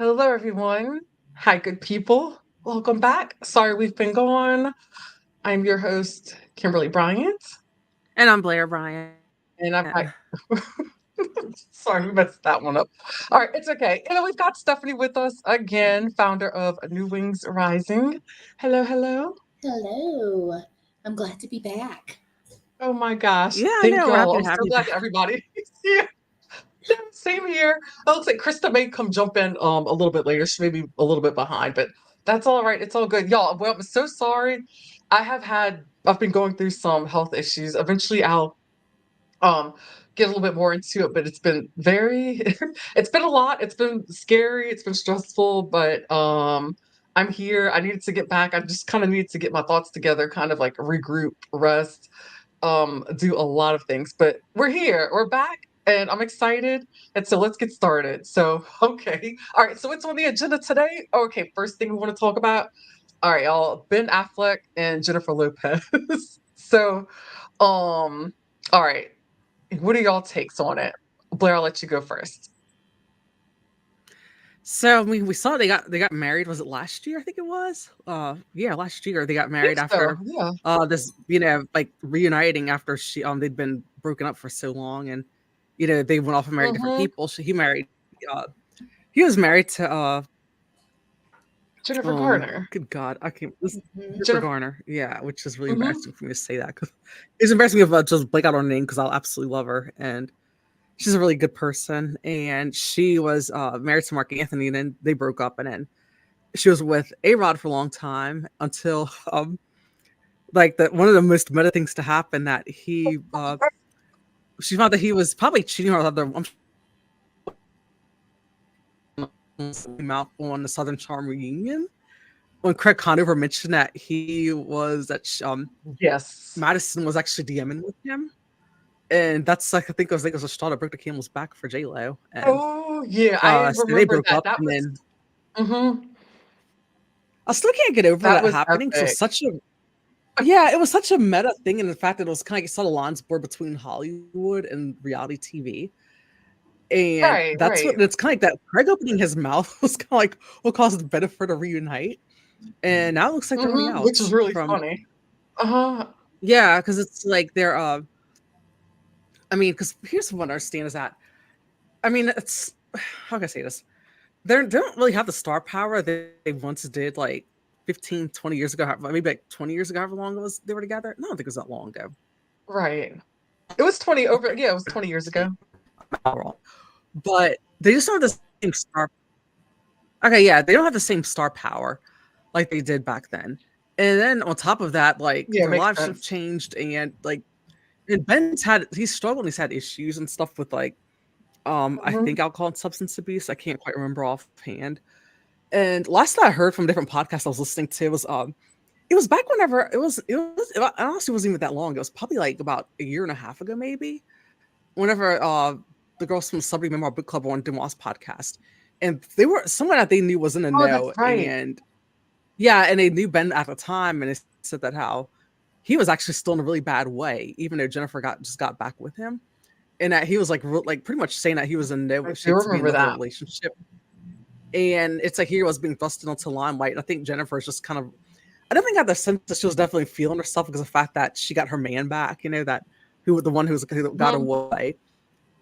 Hello, everyone. Hi, good people. Welcome back. Sorry we've been gone. I'm your host, Kimberly Bryant, And I'm Blair Bryant. and I've got. Sorry, we messed that one up. All right, it's okay. And then we've got Stefanie with us again, founder of New Wings Rising. Hello, hello. Hello. I'm glad to be back. Oh my gosh. Yeah, I Thank know. We're y'all. happy I'm to have so you glad back. that everybody is here. Yeah, same here. It looks like Krista may come jump in a little bit later. She may be a little bit behind, but that's all right. It's all good. Y'all, well, I'm so sorry. I've been going through some health issues. Eventually I'll um get a little bit more into it, but it's been very it's been a lot. It's been scary, it's been stressful, but I'm here. I needed to get back. I just kind of needed to get my thoughts together, kind of like regroup, rest, do a lot of things. But we're here, we're back, and I'm excited. And so let's get started. So, okay. All right, so what's on the agenda today? Okay, first thing we want to talk about. All right, y'all, Ben Affleck and Jennifer Lopez. So, all right. What are y'all takes on it? Blair, I'll let you go first. So we saw they got married. Was it last year? I think it was. Yeah, last year they got I think married so. after Yeah. this like reuniting after they'd been broken up for so long, and they went off and married different Mm-hmm. people. He was married to Jennifer Garner. good God, I can't. This hmm Jennifer Jennifer. Garner, yeah, which is really Mm-hmm. embarrassing for me to say that because it's embarrassing if I just blank out on her name because I'll absolutely love her, and she's a really good person. And she was married to Mark Anthony, and then they broke up, and then she was with A Rod for a long time until like the one of the most meta things to happen that she found that he was probably cheating on other. I'm came out on the Southern Charm reunion when Craig Conover mentioned that he was Yes. Madison was actually DMing with him, and that's like I think it was a straw that broke the camel's back for JLo, and Oh, yeah. I so they remember broke that. up, and then Mm-hmm. I still can't get over That that was happening. So epic. such a yeah, it was such a meta thing, and the fact that it was kind of like saw the lines blur between Hollywood and reality TV, and Right, that's what right. it's kind of like that. Craig opening his mouth was kind of like what caused Bennifer to reunite, and now it looks like they're on the Mm-hmm. Which is outs really from funny. Uh-huh. yeah, because it's like they're I mean, because here's what I understand is that I mean it's how can I say this? They don't really have the star power they once did like 15, 20 years ago, maybe like 20 years ago, however long it was they were together. No, I don't think it was that long ago. Right. It was 20 over, yeah, it was 20 years ago. Wrong. But they just don't have the same star. Okay, yeah, they don't have the same star power like they did back then. And then on top of that, like Yeah, their makes lives have sense. changed, and like and he's struggled. He's had issues and stuff with like I Mm-hmm. think alcohol and substance abuse. I can't quite remember offhand. And last I heard from different podcasts I was listening to was it was back whenever it honestly wasn't even that long. It was probably like about a year and a half ago, maybe. Whenever the girls from Celebrity Memoir Book Club were on Demois podcast, and they were someone that they knew was in the Oh, that's know, right. and yeah, and they knew Ben at the time, and they said that how he was actually still in a really bad way, even though Jennifer got back with him, and that he was like like pretty much saying that he was in no I do shape to be in remember the whole that. relationship, and it's like he was being thrusted onto limelight. And I think Jennifer is just kind of I definitely got the sense that she was definitely feeling herself because of the fact that she got her man back, that the one who got Mhm. away,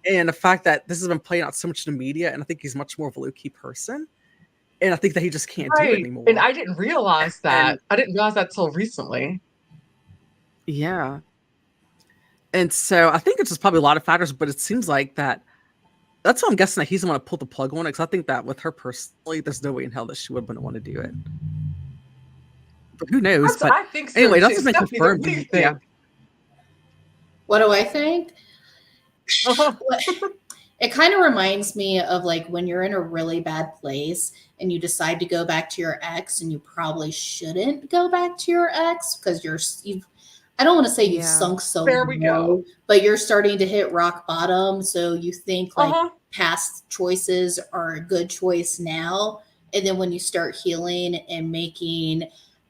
and the fact that this has been playing out so much in the media, and I think he's much more of a low key person, and I think that he just can't do it Right. And anymore. I didn't realize And that. I didn't realize that till recently. yeah, and so I think it's just probably a lot of factors, but it seems like that. That's why I'm guessing that he's the one to pull the plug on it because I think that with her personally, there's no way in hell that she wouldn't want to do it. But who knows? But I think so anyway, that's too. just been Stephanie, though, confirmed. what do you Yeah. think? What do I think? Uh-huh. What- It kind of reminds me of like when you're in a really bad place and you decide to go back to your ex, and you probably shouldn't go back to your ex because you've I don't want to say you've Yeah. sunk so There we go. low, but you're starting to hit rock bottom. So you think like Uh-huh. past choices are a good choice now. And then when you start healing and making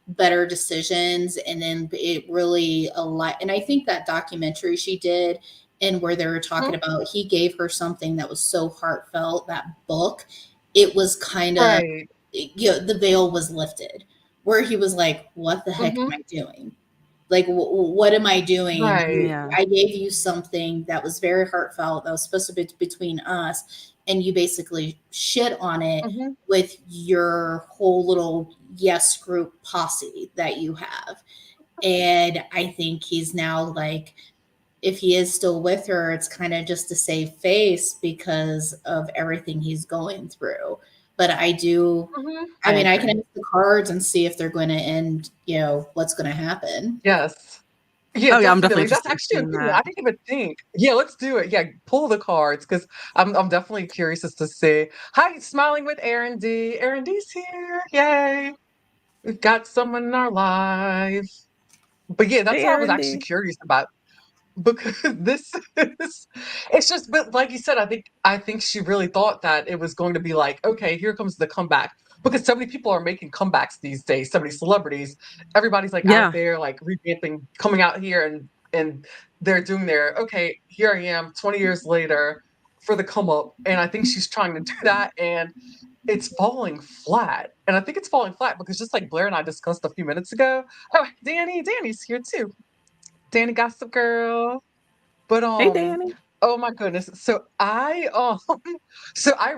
better decisions, and then it really a lot. And I think that documentary she did, and where they were talking Mhm. about he gave her something that was so heartfelt, that book, it was kind of, Right. the veil was lifted, where he was like, what the heck am Mhm. I doing? Like, what am I doing? Right. Yeah. I gave you something that was very heartfelt, that was supposed to be between us, and you basically shit on it Mhm. with your whole little yes group posse that you have. And I think he's now like, if he is still with her, it's kind of just to save face because of everything he's going through. But I do, Mhm. I I mean, I can agree. ask the cards and see if they're going to end, what's going to happen. Yes. Yeah, Oh yeah, I'm definitely definitely. That's interested in actually a seeing good one. that. I didn't even think. Yeah, let's do it. Yeah, pull the cards because I'm definitely curious as to see. Hi, smiling with Aaron D. Aaron D's here. Yay. We've got someone in our life. But yeah, that's Hey, what I was Aaron actually D. curious about. Because this is it's just but like you said, I think she really thought that it was going to be like, okay, here comes the comeback. Because so many people are making comebacks these days, so many celebrities. Everybody's like out Yeah. there like revamping, coming out here and they're doing their okay, here I am 20 years later for the come up. And I think she's trying to do that and it's falling flat. And I think it's falling flat because just like Blair and I discussed a few minutes ago. Oh, Danny's here too. Danny Gossip Girl. But, Hey, Danny. oh my goodness. So I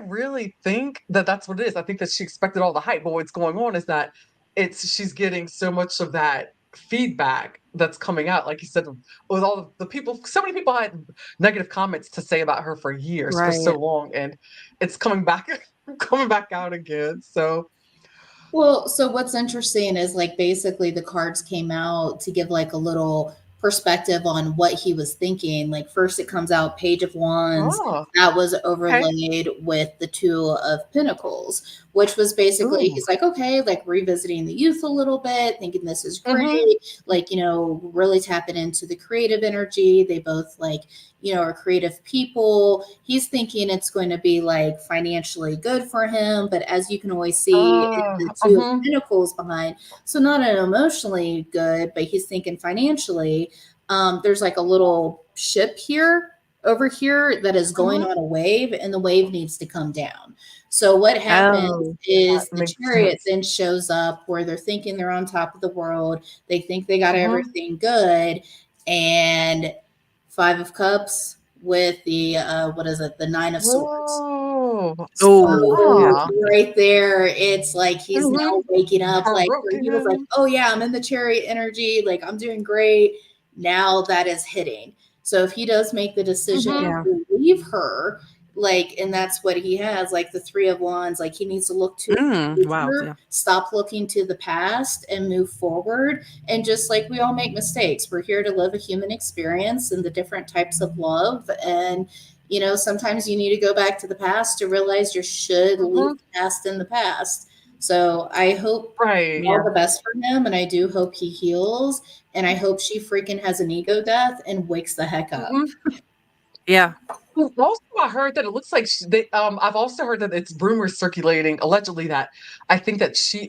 really think that that's what it is. I think that she expected all the hype, but what's going on is that she's getting so much of that feedback that's coming out, like you said, with all of the people. So many people had negative comments to say about her for years, for so Right. long, and it's coming back, coming back out again. So, Well, so what's interesting is like basically the cards came out to give like a little perspective on what he was thinking. Like first it comes out Page of Wands oh, that was okay. overlaid with the Two of Pentacles, which was basically Ooh. he's like, okay, like revisiting the youth a little bit, thinking this is Mm-hmm. great, like, really tapping into the creative energy. They both like, are creative people. He's thinking it's going to be like financially good for him, but as you can always see, it's the Two of Mm-hmm. Pentacles behind. So not an emotionally good, but he's thinking financially. There's like a little ship here over here that is going Mm-hmm. on a wave, and the wave needs to come down. So what happens Oh. That is the makes chariot sense. then shows up where they're thinking they're on top of the world. They think they got Mm-hmm. everything good, and Five of Cups with the what is it? The Nine of Swords. Whoa. Oh. So Yeah. Ah. right there, it's like he's Mhm. now waking up, like where he was like, Broken. "Oh yeah, I'm in the chariot energy, like I'm doing great." Now that is hitting. So if he does make the decision Mhm. Yeah. to leave her, like, and that's what he has, like the Three of Wands, like he needs to look to the Wow. future, Yeah. stop looking to the past, and move forward. And just like we all make mistakes, we're here to live a human experience and the different types of love. And sometimes you need to go back to the past to realize you should leave Mhm. the past in the past. So I hope Right. all Yeah. the best for him, and I do hope he heals, and I hope she freaking has an ego death and wakes the heck up. Mhm. Yeah. Also, I heard that it looks like I've also heard that it's rumors circulating allegedly that I think that she's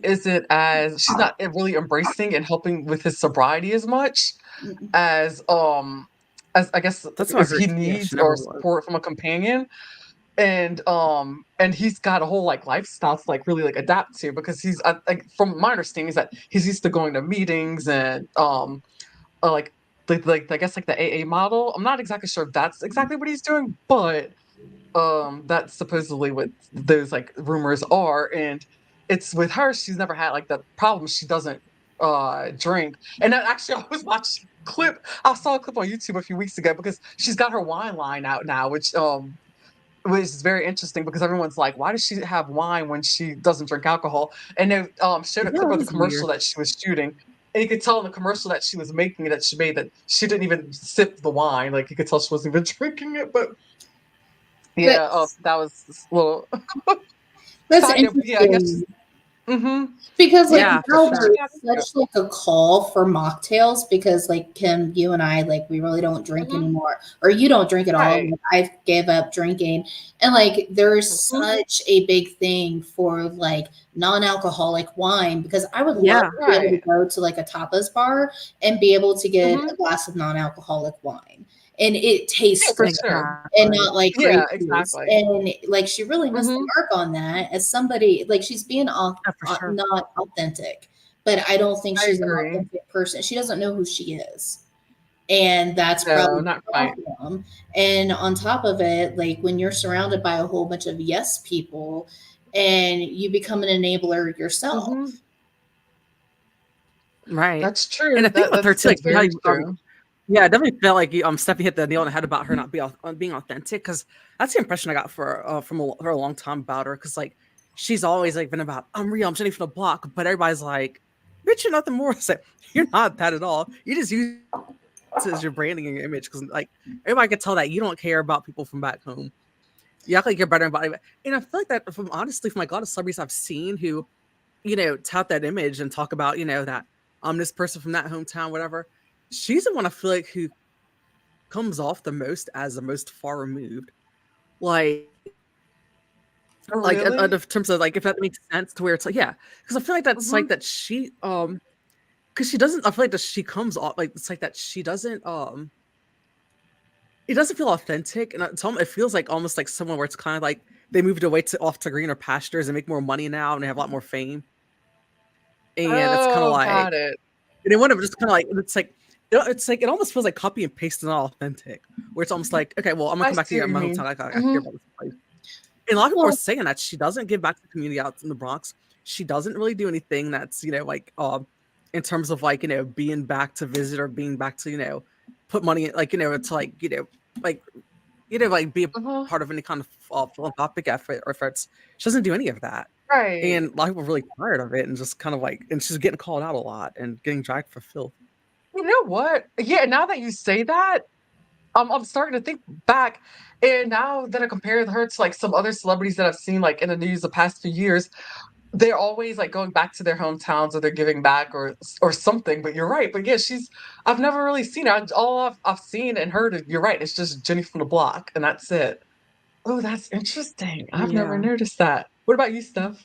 not really embracing and helping with his sobriety as much Mm-mm. as, as I guess That's what I as heard. he Yeah. needs She never or was. support from a companion. And he's got a whole like lifestyle to like really like adapt to because like from my understanding is that he's used to going to meetings and like I guess like the AA model. I'm not exactly sure if that's exactly what he's doing, but that's supposedly what those like rumors are. And it's with her, she's never had like the problem. She doesn't drink. And then actually I was watching a clip. I saw a clip on YouTube a few weeks ago because she's got her wine line out now, which is very interesting because everyone's like, why does she have wine when she doesn't drink alcohol? And they showed a Yeah. clip That of the is weird. commercial that she was shooting. And you could tell in the commercial that she was making that she made that she didn't even sip the wine. Like you could tell she wasn't even drinking it. But But yeah, that was just a little that's side note. But yeah, I guess interesting. mm-hmm. Because like Yeah, for now sure. there's such like a call for mocktails because like Kim, you and I like we really don't drink Hmm. anymore, or you don't drink at all. Right. Like, I gave up drinking, and like there's Hmm. such a big thing for like non-alcoholic wine because I would love Yeah. to be able to Right. go to like a tapas bar and be able to get Hmm. a glass of non-alcoholic wine. and it Yeah, tastes for good sure. and Exactly. not like Yeah, grape juice. exactly. And like she really missed the Mhm. mark on that as somebody like she's being Yeah, for sure. not authentic. But I don't think I she's an agree. authentic person. She doesn't know who she is. And that's No, probably not the quite. problem. And on top of it, like when you're surrounded by a whole bunch of yes people and you become an enabler yourself. Mhm. Right. That's And true. the thing with her too, That's like how very you, true. yeah, I definitely felt like you, Stephanie hit the nail on the head about her not being authentic, because that's the impression I got for a long time about her. Because like she's always like been about I'm real, I'm Jenny from the block, but everybody's like, bitch, you're nothing more. It's like, you're not that at all. You just use it as your branding and your image, because like everybody can tell that you don't care about people from back home. You act like you're better about it. And I feel like that from honestly from like a lot of celebrities I've seen who, tout that image and talk about, that I'm this person from that hometown, whatever. She's the one I feel like who comes off the most as the most far removed. Like, Oh, in really? terms of like if that makes sense to where it's like, yeah, because I feel like that's like Mhm. that she because she doesn't. I feel like that she comes off like it's like that she doesn't it doesn't feel authentic, and it feels like almost like someone where it's kind of like they moved away to off to greener pastures and make more money now and they have a lot more fame, and it's kind of Oh, like got it. and then one of just kind of like it's like it almost feels like copy and paste and not authentic, where it's almost like, okay, well, I'm gonna I come back see to what you my mean. hometown. I care Mhm. about this place. And a lot of people are Well, saying that she doesn't give back to the community out in the Bronx. She doesn't really do anything that's, like, in terms of like, being back to visit or being back to, put money in, like, to like, like, like be a Uh-huh. part of any kind of philanthropic effort or efforts. She doesn't do any of that. Right. And a lot of people are really tired of it and just kind of like, and she's getting called out a lot and getting dragged for filth. You know what? Yeah, now that you say that, I'm starting to think back, and now that I compare her to, like, some other celebrities that I've seen, like, in the news the past few years, they're always, like, going back to their hometowns or they're giving back or something, but you're right, but yeah, I've never really seen her. All I've seen and heard you're right, it's just Jenny from the block, and that's it. Oh, that's interesting. I've never Yeah. noticed that. What about you, Steph?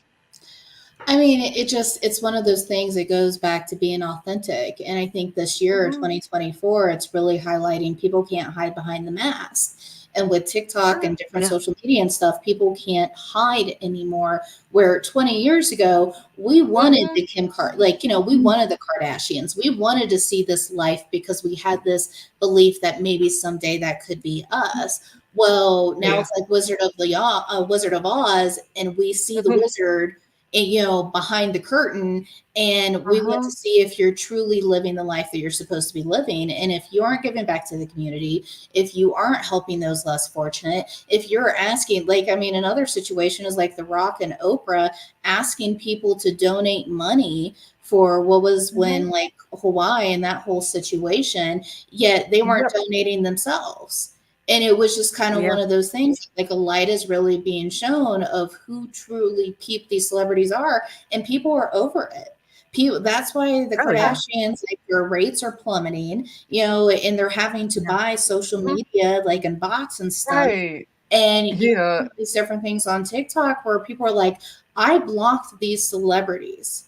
I mean, it's one of those things that goes back to being authentic. And I think this year, Mhm. 2024, it's really highlighting people can't hide behind the mask. And with TikTok and different Yeah. social media and stuff, people can't hide anymore. Where 20 years ago, we wanted Mhm. the like, we wanted the Kardashians. We wanted to see this life because we had this belief that maybe someday that could be us. Well, now Yeah. it's like Wizard of Oz, and we see the Mhm. wizard behind the curtain, and we want Uh-huh. to see if you're truly living the life that you're supposed to be living. And if you aren't giving back to the community, if you aren't helping those less fortunate, if you're asking, like, I mean, another situation is like The Rock and Oprah asking people to donate money for what was when Mhm. like Hawaii and that whole situation, yet they weren't Yep. donating themselves. And it was just kind of Yeah. one of those things, like a light is really being shown of who truly these celebrities are, and people are over it. People, that's why the Oh yeah. Kardashians, like, their rates are plummeting, and they're having to Yeah. buy social Mhm. media, like in bots and stuff. Right. And you Yeah. see these different things on TikTok where people are like, I blocked these celebrities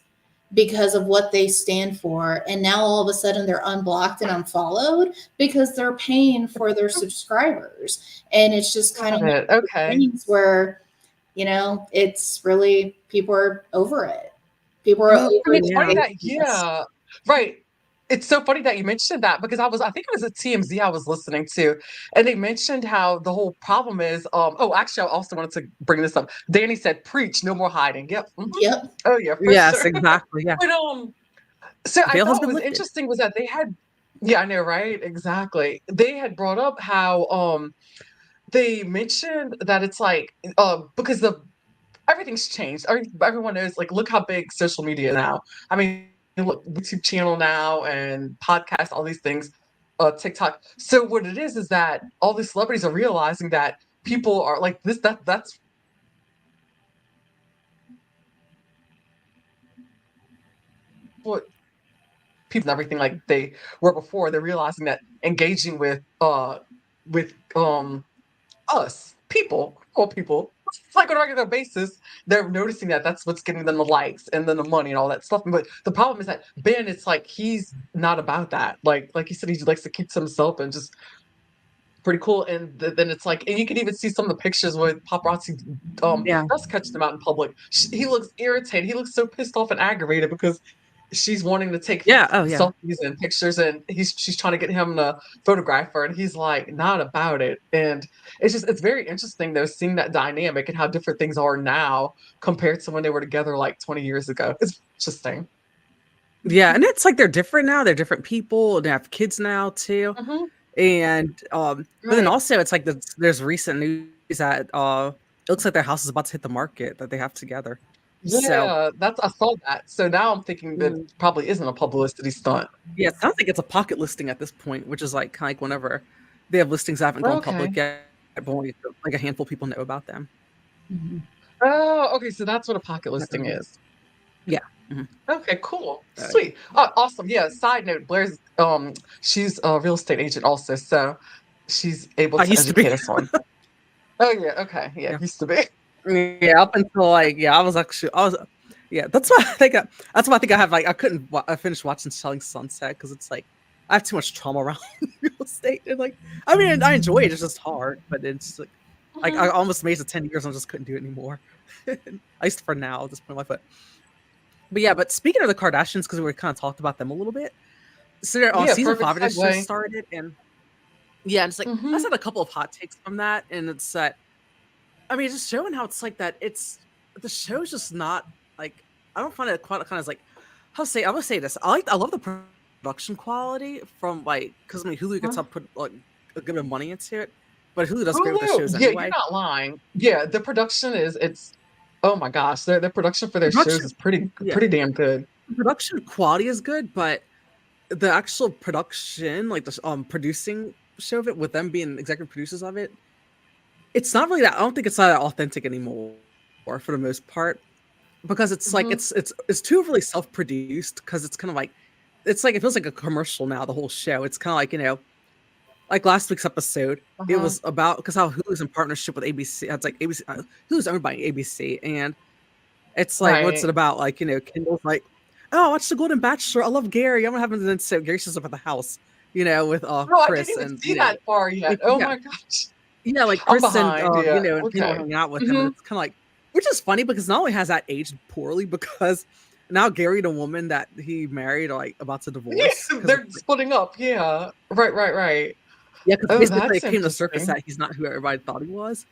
because of what they stand for. And now all of a sudden they're unblocked and unfollowed because they're paying for their subscribers. And it's just kind of Got one it. of those Okay. things where, it's really, people are over it. People are over And it's the Yeah. funny that craziness. right. It's so funny that you mentioned that because I think it was a TMZ I was listening to, and they mentioned how the whole problem is, oh, actually, I also wanted to bring this up. Danny said, "Preach, no more hiding." Yep. Mhm. Yep. Oh, yeah, for Yes, sure. exactly. Yeah. But, so The I veil has thought what been was lifted. interesting was that they had yeah, I know, right? Exactly. They had brought up how, they mentioned that it's like, because everything's changed. Everyone knows, like, look how big social media is now. I mean, look, YouTube channel now and podcast, all these things, TikTok. So what it is that all these celebrities are realizing that people are like this. That's what people and everything like they were before. They're realizing that engaging with us people, all people, like on a regular basis, they're noticing that that's what's getting them the likes and then the money and all that stuff. But the problem is that Ben, it's like he's not about that. Like you said, he likes to keep to himself and just pretty cool. And then it's like, and you can even see some of the pictures with paparazzi Yeah. does catch them out in public. He looks irritated. He looks so pissed off and aggravated because she's wanting to take Yeah. Oh yeah. selfies and pictures, and she's trying to get him to photograph her, and he's like, not about it. And it's very interesting though, seeing that dynamic and how different things are now compared to when they were together like 20 years ago. It's interesting. Yeah. And it's like they're different now. They're different people. They have kids now too. Hmm. And but then Right. also it's like there's recent news that it looks like their house is about to hit the market that they have together. So Yeah, I saw that. So now I'm thinking that mm, probably isn't a publicity stunt. yeah, it sounds like it's a pocket listing at this point, which is like kind of like whenever they have listings that haven't gone Okay. public yet, but only like a handful of people know about them. Mhm. Oh, okay. So that's what a pocket That's what listing it is. is. Yeah. Mhm. Okay, cool. Uh, Sweet. Oh, awesome. Yeah, side note, Blair's she's a real estate agent also, so she's able I to used to be. educate us on. Oh yeah, okay. Yeah, Yeah. used to be. Yeah, up until like I was yeah, that's why I think I have like I couldn't I finished watching Selling Sunset because it's like I have too much trauma around real estate and like I mean I enjoy it, it's just hard, but it's like I Mhm. almost made it 10 years and I just couldn't do it anymore. I used to for now at this point in life, but yeah, but speaking of the Kardashians, because we kind of talked about them a little bit. So their Yeah, season perfect 5 of this show segue. started and yeah, and it's like I Hmm. just had a couple of hot takes from that, and it's that I mean, just showing how it's like that. It's the show's just not like I don't find it quite kind of like I would say this. I love the production quality from like because I mean Hulu gets up put like a good bit of money into it, but Hulu does great with their Hulu. shows Yeah, you're anyway. not lying. Yeah, the production is it's oh my gosh, their production for The their shows production, is pretty yeah, pretty damn good. the production quality is good, but the actual production, like the producing show of it, with them being executive producers of it, it's not really that. I don't think it's not that authentic anymore, for the most part. Because it's like Hmm. it's too really self-produced because it's kind of like it's like it feels like a commercial now, the whole show. It's kind of like, like last week's episode, it Uh-huh. was about because how Hulu's in partnership with ABC. It's like ABC, Hulu's owned by ABC, and it's like what's it Right. about? Like, Kendall's like, oh, I watched The Golden Bachelor. I love Gary. I'm gonna have him. Then so Gary shows up at the house, with Oh, I didn't Chris even and see that far yet. like, Oh yeah, my gosh. yeah, like I'm Chris and behind. Yeah. and Kendall are Okay. hanging out with him, and Hmm. it's kind of like, which is funny because not only has that aged poorly, because now Gary, the woman that he married, are like about to Yeah, divorce because they're splitting up. Yeah. Right, right, right. yeah, because Oh, basically it that's came to surface interesting. that he's not who everybody thought he was,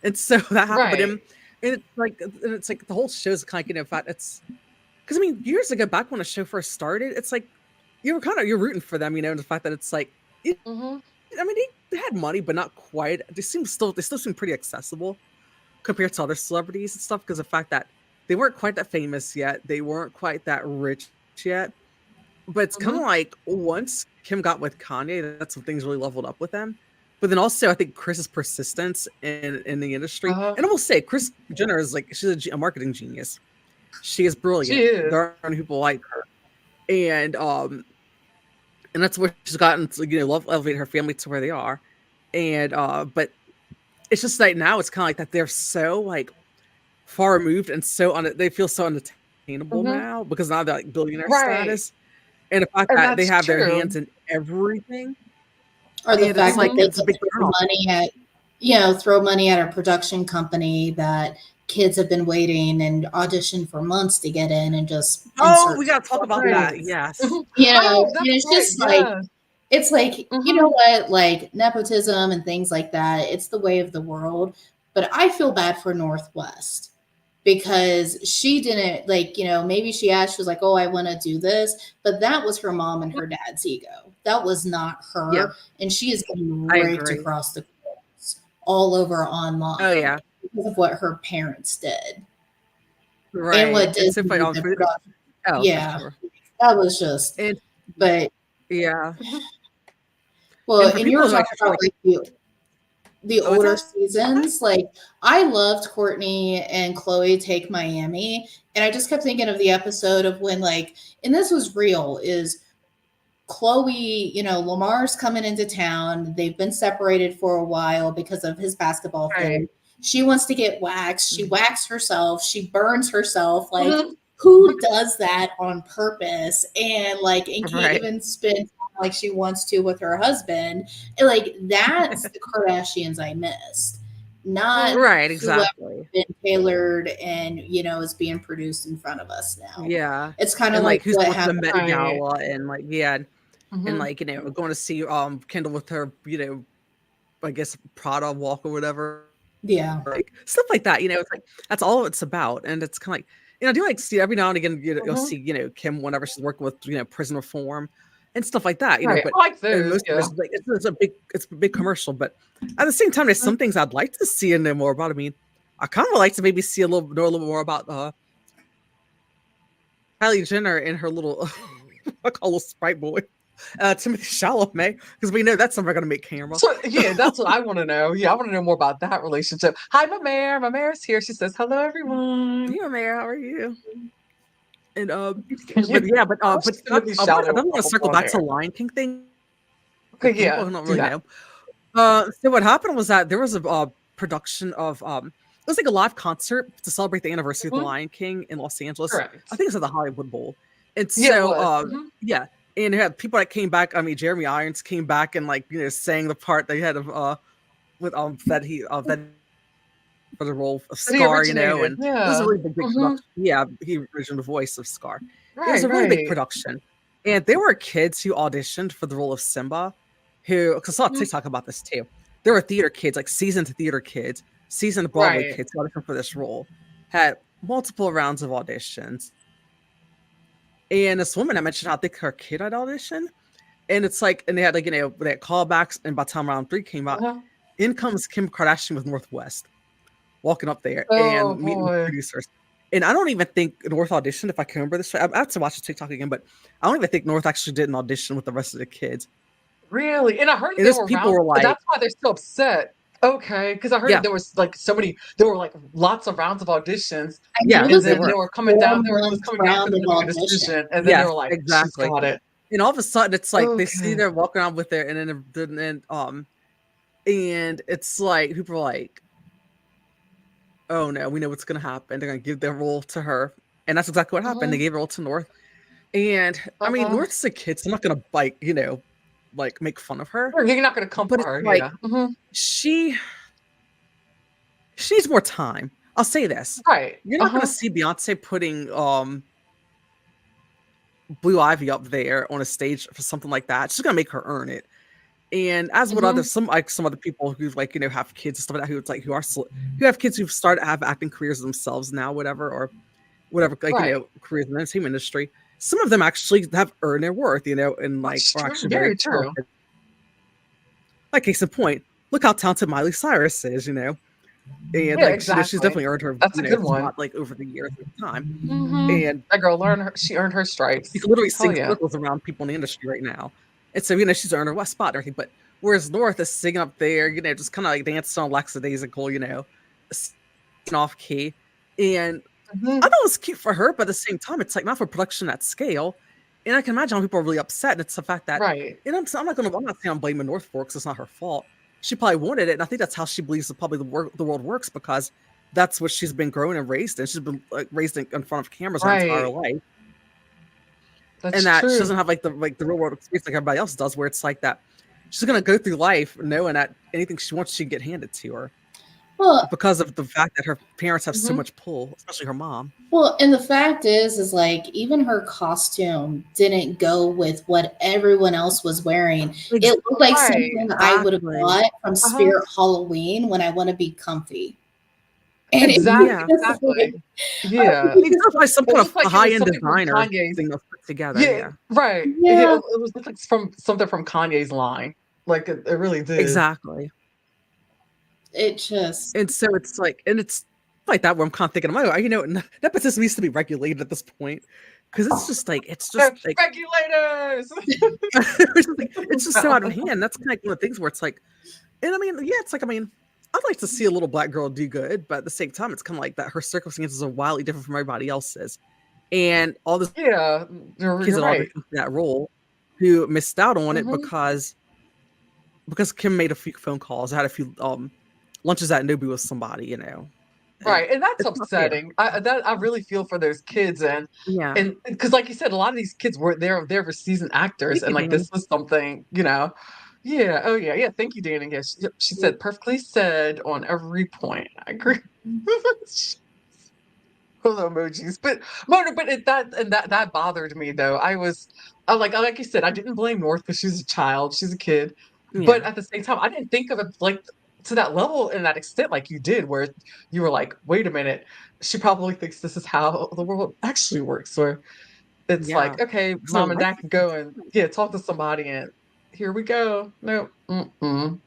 and so that happened. But Right. him, and it's like the whole show's kind of in fact it's because I mean years ago back when the show first started, it's like you're rooting for them, and the fact that it's like Hmm. I mean they had money but not quite. They still seem pretty accessible compared to other celebrities and stuff because of the fact that they weren't quite that famous yet. They weren't quite that rich yet. But it's kind Hmm. of like once Kim got with Kanye, that's when things really leveled up with them. But then also, I think Chris's persistence in the industry, Uh-huh. and I will say, Chris Jenner is like she's a marketing genius. She is She brilliant. is. There aren't people like her, and that's where she's gotten to love elevate her family to where they are. And but it's just like now it's kind of like that they're so like far removed and they feel so unattainable Hmm. now because now they're like billionaire Right. status, and the fact And that they that's have their hands true. in everything, Or the and it's fact like that Hmm. they it's a get big to throw turnoff. money at, throw money at a production company that kids have been waiting and auditioned for months to get in and just Oh, we insert gotta talk about Right. that. celebrities. Yes. Hmm. Oh, And that's it's right. just like, Yeah. it's like, you know Hmm. what, like nepotism and things like that, it's the way of the world. But I feel bad for Northwest because she didn't, like, maybe she was like, oh, I want to do this, but that was her mom and her dad's ego. That was not Yeah, her. And she is getting I raked agree. across the courts all over Oh online yeah, because of what her parents did and right. what It's so funny Disney, on the food. production. Oh, for Yeah, sure. that was just, And but, yeah, well, and for and you were people like talking about like the oh, what's older that? seasons. Like I loved Courtney and Chloe Take Miami, and I just kept thinking of the episode of when like, and this was real, is Chloe, Lamar's coming into town. They've been separated for a while because of his basketball Right. thing. She wants to get waxed. She Mhm. waxed herself. She burns herself. Like, Hmm. who does that on purpose? And like, and can't Right. even spend like she wants to with her husband. And like that's the Kardashians I missed, not Right, whoever exactly. been tailored and is being produced in front of us now. Yeah. It's kind of And like like who's what going to the happened. Met Right. Gala and like and Mhm. like going to see Kendall with her I guess Prada walk or whatever, Yeah. like stuff like that. It's like that's all it's about, and it's kind of like I do like see every now and again you'll Mhm. see Kim whenever she's working with prison reform and stuff like that. Right. But I like and those. most of Yeah. it's like it's a big commercial, but at the same time, there's Mhm. some things I'd like to see and know more about. I mean, I kind of like to maybe see know a little more about Kylie Jenner and her little I call a Sprite boy. Timothy Chalamet, because we know that's never going to make camera. So yeah, that's what I want to know. Yeah, I want to know more about that relationship. Hi, my mayor. My mayor's here. She says, "Hello, everyone." Yeah, Mayor, how are you? And Yeah, but yeah, I'll but just Timothy I Chalamet don't with want to purple circle blonde back to hair. Lion King thing Okay, for people yeah, who don't do really that. know. So what happened was that there was a production of it was like a live concert to celebrate the anniversary of the Mhm. Lion King in Los Angeles. I Correct. think it's at the Hollywood Bowl. And Yeah, it so was. Mhm. yeah, and it had people that came back. I mean, Jeremy Irons came back and like sang the part they had of with that for the role of But he Scar, originated. and it was a Yeah. really big Mhm. production. Yeah, he originally the voice of Scar. It was Right. a really big Right. production, and there were kids who auditioned for the role of Simba, who because I saw Mhm. TikTok about this too. There were theater kids, like seasoned theater kids, seasoned Broadway Right. kids who auditioned for this role, had multiple rounds of auditions. And this woman I mentioned, I think her kid had auditioned, and it's like, and they had like they had callbacks, and by the time round 3 came out, Uh-huh. in comes Kim Kardashian with Northwest walking up there Oh and meeting with boy. producers. And I don't even think North auditioned, if I can remember this right. I have to watch the TikTok again, but I don't even think North actually did an audition with the rest of the kids. Really? And I heard that And they those were people round. were like, That's why they're so upset. Okay, because I heard that yeah, there was like so many. There were like lots of rounds of auditions, I mean, yeah, it and was they like then they were. were coming down. There it was 4 month coming down to round them of to make a audition. decision, and then they Yes, were like, "She's exactly. got it." And all of a sudden, it's like they see Okay. they're walking around with there, and and it's like people are like, oh no, we know what's gonna happen. They're gonna give their role to her, and that's exactly what happened. They Mhm. gave the role to North, and I mean, Uh-huh. North's a kid, so I'm not gonna like make fun of her, Sure, you're not gonna come but for it's her, like yeah. Mhm. she she needs more time. I'll say this. Right. You're not gonna Uh-huh. see Beyonce putting Blue Ivy up there on a stage for something like that. She's gonna make her earn it. And as with Mhm. some other people who like have kids and stuff like that, who it's like who have kids who've started have acting careers themselves now, whatever, or whatever, like Right. careers in the entertainment industry. Some of them actually have earned their worth, and like That's are true, actually very very true. talented. Like case in point, look how talented Miley Cyrus is, and Yeah, like she's exactly. definitely earned her That's a good one. spot like over the years of time, Mhm. and That girl learned her she earned her she stripes. can literally Hell sing yeah. circles around people in the industry right now. And so, she's earned her West spot and everything. But whereas North is singing up there, just kind of like dancing on lackadaisical, singing off key. And I thought Mhm. it was cute for her, but at the same time, it's like not for production at scale. And I can imagine how people are really upset. And it's the fact that, Right. I'm not saying I'm blaming North for it because it's not her fault. She probably wanted it. And I think that's how she believes the world works because that's what she's been grown and raised in. She's been like raised in front of cameras her entire Right. life, and That's that she true. doesn't have like the real world experience like everybody else does, where it's like that she's gonna go through life knowing that anything she wants she can get handed to her Well, because of the fact that her parents have so Mhm. much pull, especially her mom. and the fact is like even her costume didn't go with what everyone else was wearing. Ex- It looked like Right. something I would have exactly. bought from Uh-huh. Spirit Halloween when I want to be comfy. And it Exactly, Yeah, was just exactly. like, Yeah. I mean, it's like some It kind of looked like it high was end something from designer Kanye's. thing that's put together. Yeah, Yeah, right. Yeah, yeah, it was looked like from something from Kanye's line. Like, it really did. exactly. it just And so it's like, and it's like that where I'm kind of thinking, oh, nepotism needs to be regulated at this point because it's just like Regulators! it's just so out of hand. That's kind of one of the things where it's like, and I mean, yeah, it's like, I mean, I'd like to see a little black girl do good, but at the same time, it's kind of like that her circumstances are wildly different from everybody else's. And all the Yeah, kids you're that right. auditioned for that role who missed out on it Mhm. because Kim made a few phone calls, had a few lunches at Nobu with somebody, and Right, and that's it's not fair. upsetting. I really feel for those kids, Yeah. and because like you said, a lot of these kids were there were seasoned actors, Thank and you, like this Danny. was something, Yeah. Oh yeah. Yeah. Thank you, Dan. And yes, she Yeah. said perfectly said on every point. I agree. Little emojis, but no, but that bothered me though. Like you said, I didn't blame North because she's a child, she's a kid, but Yeah. at the same time, I didn't think of it like to that level and that extent like you did, where you were like, wait a minute, she probably thinks this is how the world actually works, where it's Yeah. like, okay, Because her mom and life dad is can go and different. yeah, talk to somebody, and here we go. No, mm-mm,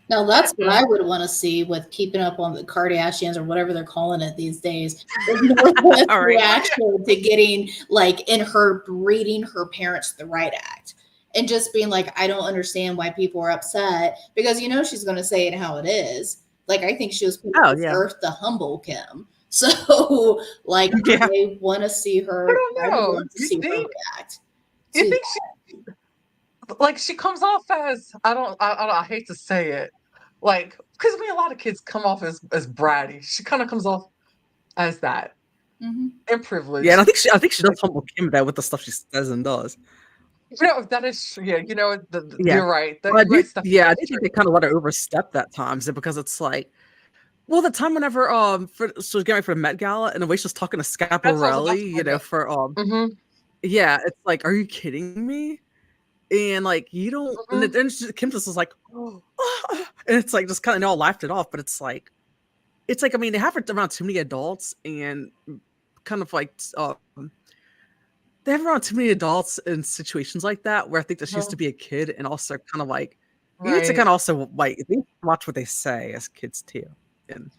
Now that's what mm-mm. I would want to see with keeping up on the Kardashians or whatever they're calling it these days. Is Northwest's All right. reaction to getting like in her reading her parents the right act and just being like, I don't understand why people are upset because she's going to say it how it is. Like I think she was put on Oh this yeah. earth to humble Kim. So like Yeah. I want to see I her. I don't would know. love to see her react You to think she like she comes off as I hate to say it, like because I mean a lot of kids come off as bratty. She kind of comes off as that that. Hmm. and Yeah, and privileged. I think she Like does humble Kim though with the stuff she says and does. that is true. Yeah, Yeah. you're right. But You're right, Stefanie. I That's do true. think they kind of let her overstep that times because it's like, well, the time whenever she was getting ready for the Met Gala and the way she was talking to That's what I was about Scaparelli, to bring up. for Hmm. yeah, it's like, are you kidding me? And like you don't, and Hmm. then Kim just was like, oh, and it's like just kind of all laughed it off, but it's like I mean they have it around too many adults and kind of like they have around too many adults in situations like that where I think that she used to be a kid and also kind of like you need to kind Right. of also like they need to watch what they say as kids too. And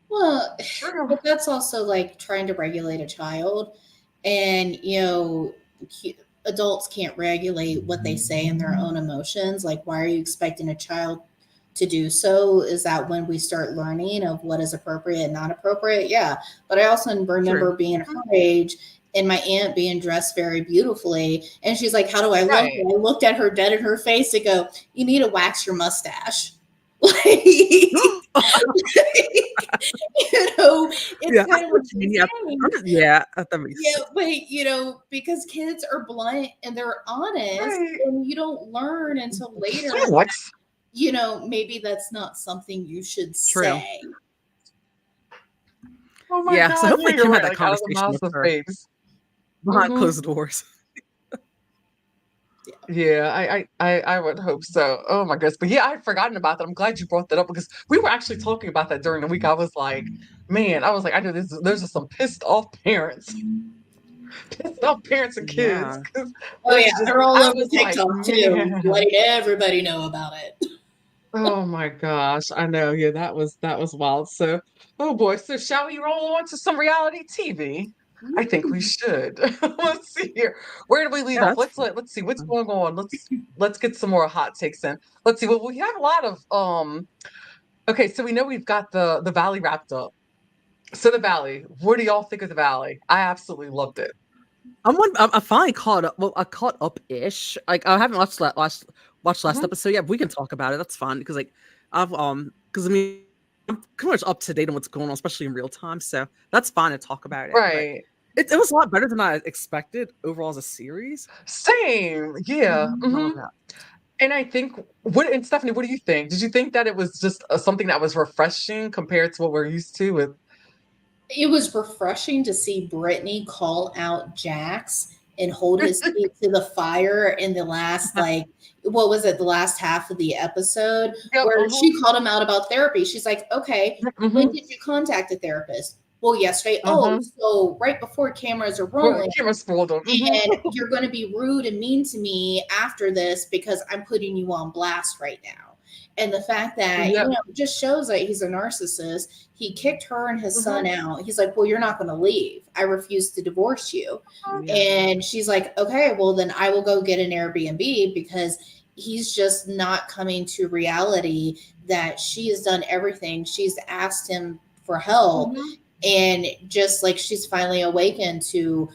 Well, True. but that's also like trying to regulate a child. And, adults can't regulate what they say and their own emotions. Like, why are you expecting a child to do so? Is that when we start learning of what is appropriate and not appropriate? Yeah. But I also true. remember being her age and my aunt being dressed very beautifully. And she's like, how do I look? Right. And I looked at her dead in her face and go, you need to wax your mustache. Like, it's Yeah, I kind see of what what you you're mean. Yeah, saying. yeah, that makes Yeah, sense. but because kids are blunt and they're honest, Right. and you don't learn until later. What? Maybe that's not something you should True. say. Oh my Yeah, so God. Yeah, hopefully you're Kim had right. that Like out of the conversation mouths with of her babes. behind Hmm. closed doors. Yeah. Yeah, I would hope so. Oh my goodness. But yeah, I'd forgotten about that. I'm glad you brought that up because we were actually talking about that during the week. I was like, man, I know those are some pissed off parents, pissed off parents and kids. Yeah. 'Cause Oh yeah, it's just, they're all I over was like, TikTok too, man, letting everybody know about it. oh my gosh, I know. Yeah, that was wild. So, oh boy. So shall we roll on to some reality TV? I think we should. Let's see here. Where do we lead Yeah, off? that's Let's see what's going on. Let's get some more hot takes in. Let's see. Well, we have a lot of okay, so we know we've got the Valley wrapped up. So the Valley, what do y'all think of the Valley? I absolutely loved it. I finally caught up. Well, I caught up ish. Like I haven't watched last Mhm. episode yet. But we can talk about it. That's fine because like I've because I mean I'm pretty much up to date on what's going on, especially in real time. So that's fine to talk about it. But Right. it was a lot better than I expected overall as a series. Same. Yeah. I love Hmm. that. And I think and Stephanie, what do you think? Did you think that it was just something that was refreshing compared to what we're used to with It was refreshing to see Brittany call out Jax and hold his feet to the fire in the last, like, what was it, the last half of the episode, Yep. where Uh-huh. she called him out about therapy. She's like, okay, when Hmm. did you contact a therapist? Well, yesterday. Oh, Uh-huh. so right before cameras are Well, rolling, camera spoiled them. Hmm. and you're going to be rude and mean to me after this because I'm putting you on blast right now. And the fact that, Yep. just shows that he's a narcissist. He kicked her and his Hmm. son out. He's like, well, you're not going to leave. I refuse to divorce you. Yeah. And she's like, okay, well, then I will go get an Airbnb because he's just not coming to reality that she has done everything. She's asked him for help. Hmm. And just like she's finally awakened to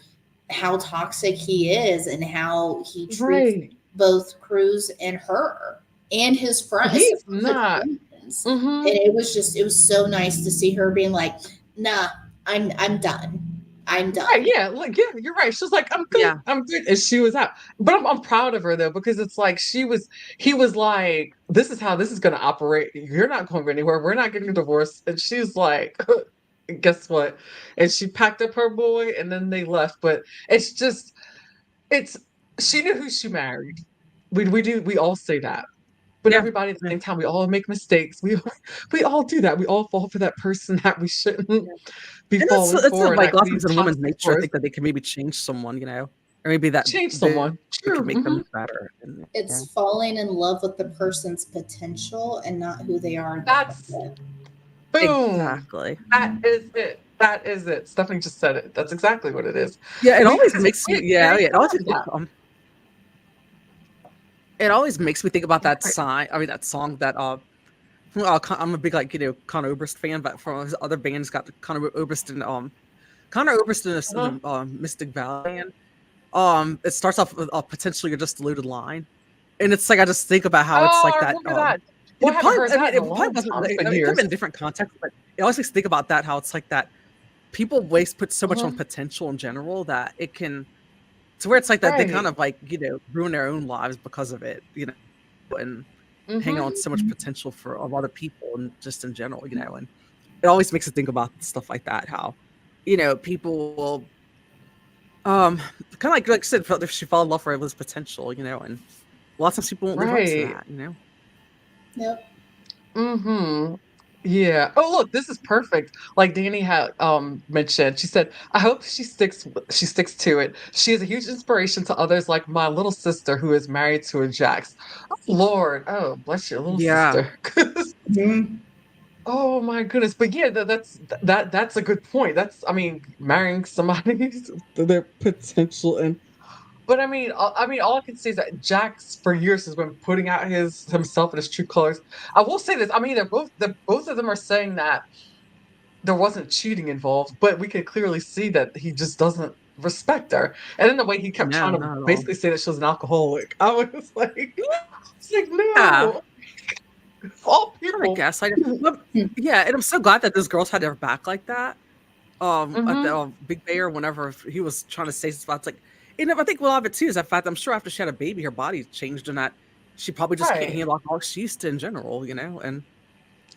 how toxic he is and how he treats Right. both Cruz and her and his friends, He's not. friends. friends. Mm-hmm. And it was so nice to see her being like, nah, I'm done. I'm Right, done. yeah, like, yeah, you're right. She's like, Yeah. I'm good. And she was out. But I'm proud of her though, because it's like he was like, this is how this is gonna operate. You're not going anywhere. We're not getting divorced. And she's like, guess what? And she packed up her boy and then they left. But it's just, it's she knew who she married. We all say that. But Yeah. everybody at the Yeah. same time, we all make mistakes. We all do that. We all fall for that person that we shouldn't Yeah. be And falling it's for and like that a lot could of be times in women's toxic nature, I for us. think that they can maybe change someone, or maybe that Change they someone. could True. make them better. And yeah. It's falling in love with the person's potential and not who they are in the That's moment. boom. Exactly. That is it. That is it. Stephanie just said it. That's exactly what it is. Yeah, Because it always makes me yeah. it always makes me think about that Right. that song that I'm a big Conor Oberst fan, but from his other bands got Conor Oberst and Uh-huh. the Mystic Valley band. It starts off with potentially you're just a loaded line, and it's like I just think about how it's Oh, like I that. remember that. And Well, I haven't heard that in it a probably long wasn't. time. It's been It could have years. been in different context, but it always makes me think about that. How it's like that people put so much Uh-huh. on potential in general that it can to where it's like that they kind Right. of ruin their own lives because of it, and hang on Mm-hmm. so much potential for of other people and just in general, and it always makes me think about stuff like that, how, people will kind of like I said, if she fall in love for this potential, and lots of times people won't live up to Right. that. Yep. Mm-hmm. Yeah. Oh, look, this is perfect. Like Danny had mentioned, she said, "I hope she sticks to it. She is a huge inspiration to others, like my little sister who is married to a Jax." Oh, Lord, oh bless your little Yeah. sister. 'Cause- Mhm. oh my goodness. But yeah, that's a good point. That's I mean, marrying somebody to their potential and but I mean, all I can say is that Jax for years has been putting out himself in his true colors. I will say this. I mean, they're both of them are saying that there wasn't cheating involved, but we can clearly see that he just doesn't respect her. And then the way he kept No, trying to not at all. basically say that she was an alcoholic, I was like, it's like Yeah. no, of all Kind of people. guess. Yeah, and I'm so glad that those girls had their back like that. At the Hmm. Big Bear, whenever he was trying to say spots, like, I think a lot of it too is that fact. I'm sure after she had a baby, her body changed, and that she probably just can't Right. handle alcohol she used to in general, and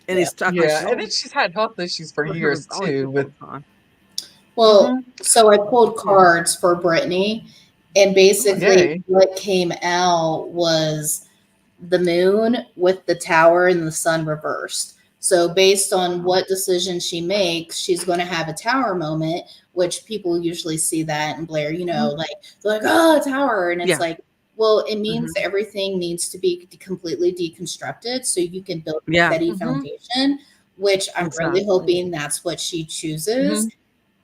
Yeah. he's talking like Yeah. she's And then always she's had health issues for years always too sick with all the time. Well, hmm so I pulled Yeah. cards for Brittany, and oh, basically yay. what came out was the moon with the tower and the sun reversed. So, based on Wow. what decision she makes, she's going to have a tower moment, which people usually see that and Blair, Mhm. like, they're like, oh, a tower. And it's Yeah. like, well, it means Hmm. everything needs to be completely deconstructed so you can build a Yeah. steady Hmm. foundation, which I'm really Exactly. hoping that's what she chooses. Hmm.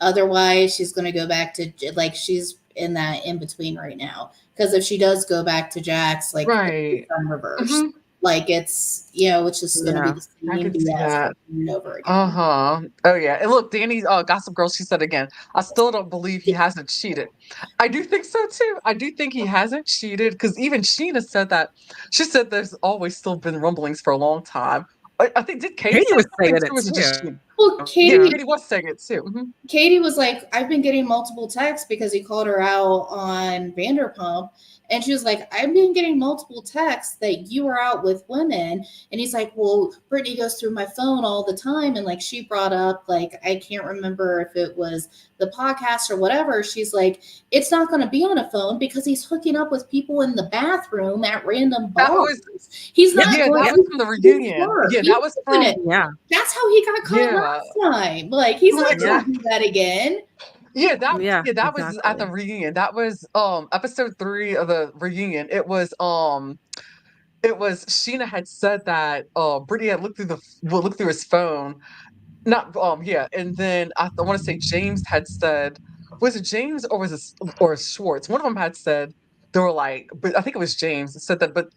Otherwise, she's going to go back to like she's in that in between right now. Because if she does go back to Jack's, like it's Right. on reverse, Hmm. like it's it's just going to be Yeah. the I same can see BS over that. and over again. Uh-huh. Oh yeah. And look, Danny, Gossip Girl, she said again, I still don't believe he hasn't cheated. I do think so too. I do think he hasn't cheated because even Sheena said that. She said there's always still been rumblings for a long time. I think did Katie Katie say was saying something too? it Or was it just too. Sheena? Well, Yeah, Yeah. Katie Katie was saying it too. Katie was like, I've been getting multiple texts because he called her out on Vanderpump. And she was like, I've been getting multiple texts that you are out with women. And he's like, well, Brittany goes through my phone all the time. And like, she brought up, like, I can't remember if it was the podcast or whatever. She's like, it's not going to be on a phone because he's hooking up with people in the bathroom at random That bars. was He's Yeah. not yeah, going that Yeah. was to from the his reunion. work. Yeah, He's that was doing from it. Yeah. That's how he got caught yeah. last time. Like, he's not Yeah. going to do that again. Yeah. Yeah, that was at the Exactly. reunion. That was episode 3 of the reunion. It was Sheena had said that Brittany had looked through his phone. Not yeah, and then I want to say James had said, was it James or was it or Schwartz? One of them had said they were like, but I think it was James that said that, but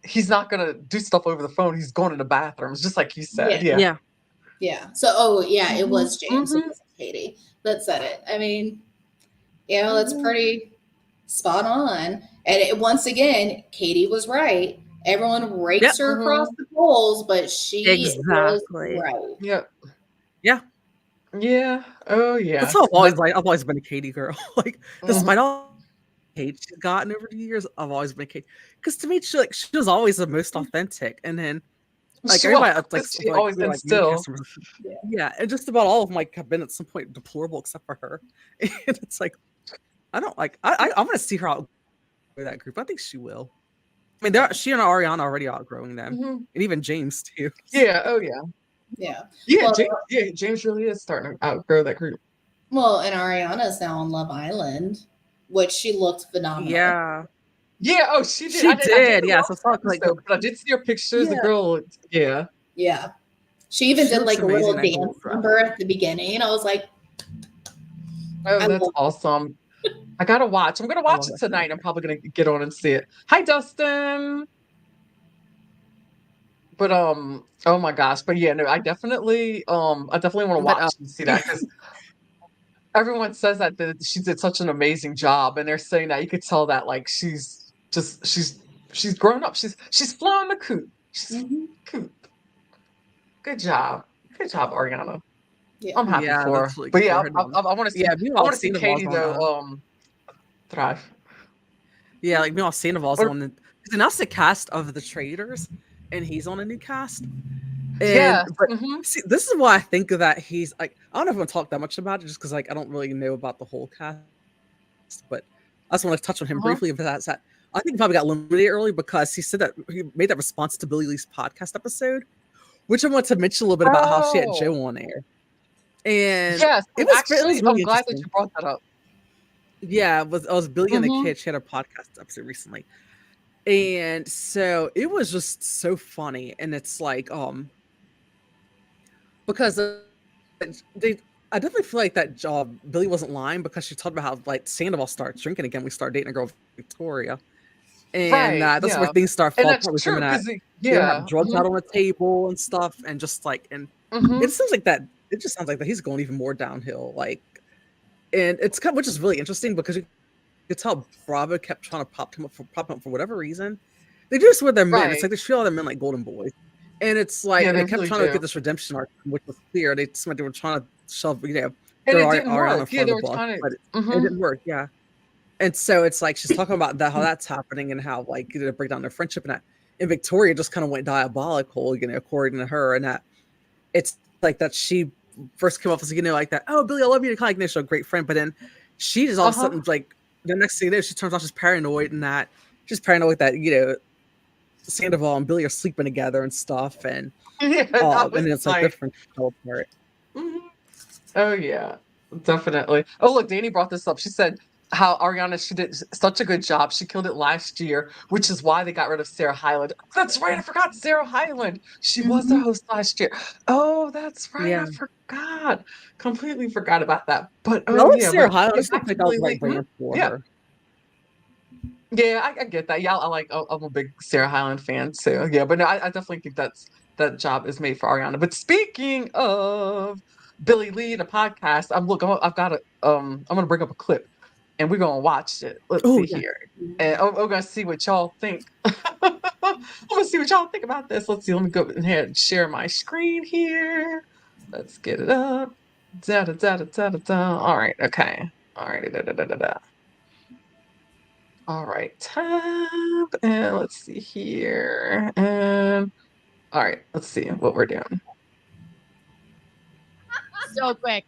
he's not gonna do stuff over the phone. He's going to the bathrooms, just like you said. Yeah. Yeah. Yeah. Yeah. So, oh, yeah, it Hmm. was James. It Hmm. wasn't Katie that said it. I mean, that's Hmm. pretty spot on. And once again, Katie was right. Everyone rakes Yep. her across the coals, but she was Exactly. right. Yep. Yeah. Yeah. Oh That's yeah. how I've always like. I've always been a Katie girl. Like, Mhm. despite all the hate she's gotten over the years, I've always been a Katie. Because to me, she was always the most authentic. And then like She was. everybody, She always we were and like main still. customers. Yeah. Yeah, and just about all of them like have been at some point deplorable except for her. And it's like I don't like. I'm gonna see her outgrow that group. I think she will. I mean, she and Ariana are already outgrowing them, Mhm. and even James too. Yeah. Oh yeah. Yeah. Yeah. Well, James really is starting to outgrow that group. well, and Ariana's now on Love Island, which she looked phenomenal. Yeah, Yeah. Oh, she did. she I didn't did. Yeah, watch so it's the not like episode, but I did see her pictures. The yeah, girl. Yeah. Yeah. She even she did looks like a amazing little in that dance gold dress. number at the beginning. I was like, Oh, I that's love awesome. I gotta watch. I'm gonna I watch love it that tonight. I'm character. probably gonna get on and see it. Hi, Dustin. But oh my gosh. But yeah, no, I definitely want to But watch and see that because everyone says that she did such an amazing job, and they're saying that you could tell that like she's grown up. She's flown the coop. She's flown mhm. the coop. Good job. Good job, Ariana. Yeah. I'm happy yeah, for her. that's really But good yeah, for her. I want to see Yeah, I meanwhile, want to see Sandoval's Katie on. though thrive. Yeah, like meanwhile, Sandoval's Or, on the. Because announced the cast of the Traders, and he's on a new cast. And yes. but Hmm. see, this is why I think of that he's like I don't know if I'm gonna talk that much about it just because like I don't really know about the whole cast, but I just want to touch on him Uh-huh. briefly. But that's that I think he probably got eliminated early because he said that he made that response to Billie Lee's podcast episode, which I want to mention a little bit about how she had Oh. Joe on air, and Yes, and it actually, was I'm really glad that interesting. you brought that up. Yeah, it was Billie and the Mhm. Kid. She had a podcast episode recently, and so it was just so funny, and it's like because they I definitely feel like that job Billie wasn't lying because she talked about how like Sandoval starts drinking again. We start dating a girl Victoria, and Right, that's where yeah. things start And falling that's apart with him true and that 'cause they were having yeah. drugs Mhm, out on the table and stuff, and just like and it mhm. seems like that. It just sounds like that he's going even more downhill. Like, and it's kind of which is really interesting because you could tell Bravo kept trying to pop him up for whatever reason. They do this with their men. It's Right. like they treat all their men like golden boys. And it's like, Yeah, and they they kept really trying to do. get this redemption arc, which was clear. They were trying to shove, And throw it didn't Ariana in work. front Yeah, of they the were bus, trying but to it mhm. didn't work. Yeah. And so it's like she's talking about that how that's happening and how like they break down their friendship and that. And Victoria just kind of went diabolical, according to her, and that it's like that she first came off as like that. Oh, Billie, I love you, kind of like she's a great friend, but then she just all of a Uh-huh. sudden like the next thing you know, she turns out she's paranoid and that she's paranoid that Sandoval and Billie are sleeping together and stuff, and Yeah, I and was it's like like different fell apart. mhm. Oh yeah, definitely. Oh look, Danny brought this up. She said how Ariana she did such a good job. She killed it last year, which is why they got rid of Sarah Hyland. That's right, I forgot Sarah Hyland. She was the Mhm. host last year. Oh, that's right, I Yeah. forgot. Completely forgot about that. But I oh love yeah, Sarah but Hyland. I yeah, just don't back to think that was Billie the Lee. right Mhm. brand for Yeah. her. Yeah, I get that. Yeah, I'm a big Sarah Hyland fan too. Yeah, but no, I definitely think that job is made for Ariana. But speaking of Billie Lee, the podcast, I've got I'm gonna bring up a clip and we're gonna watch it. Let's Oh see yeah. here, and we're gonna see what y'all think. I'm gonna see what y'all think about this. Let's see. Let me go ahead and share my screen here. Let's get it up. Da da da da da da da. All right. Okay. All right. Da da da da da. All right, tab, and let's see here. And all right, let's see what we're doing. So quick.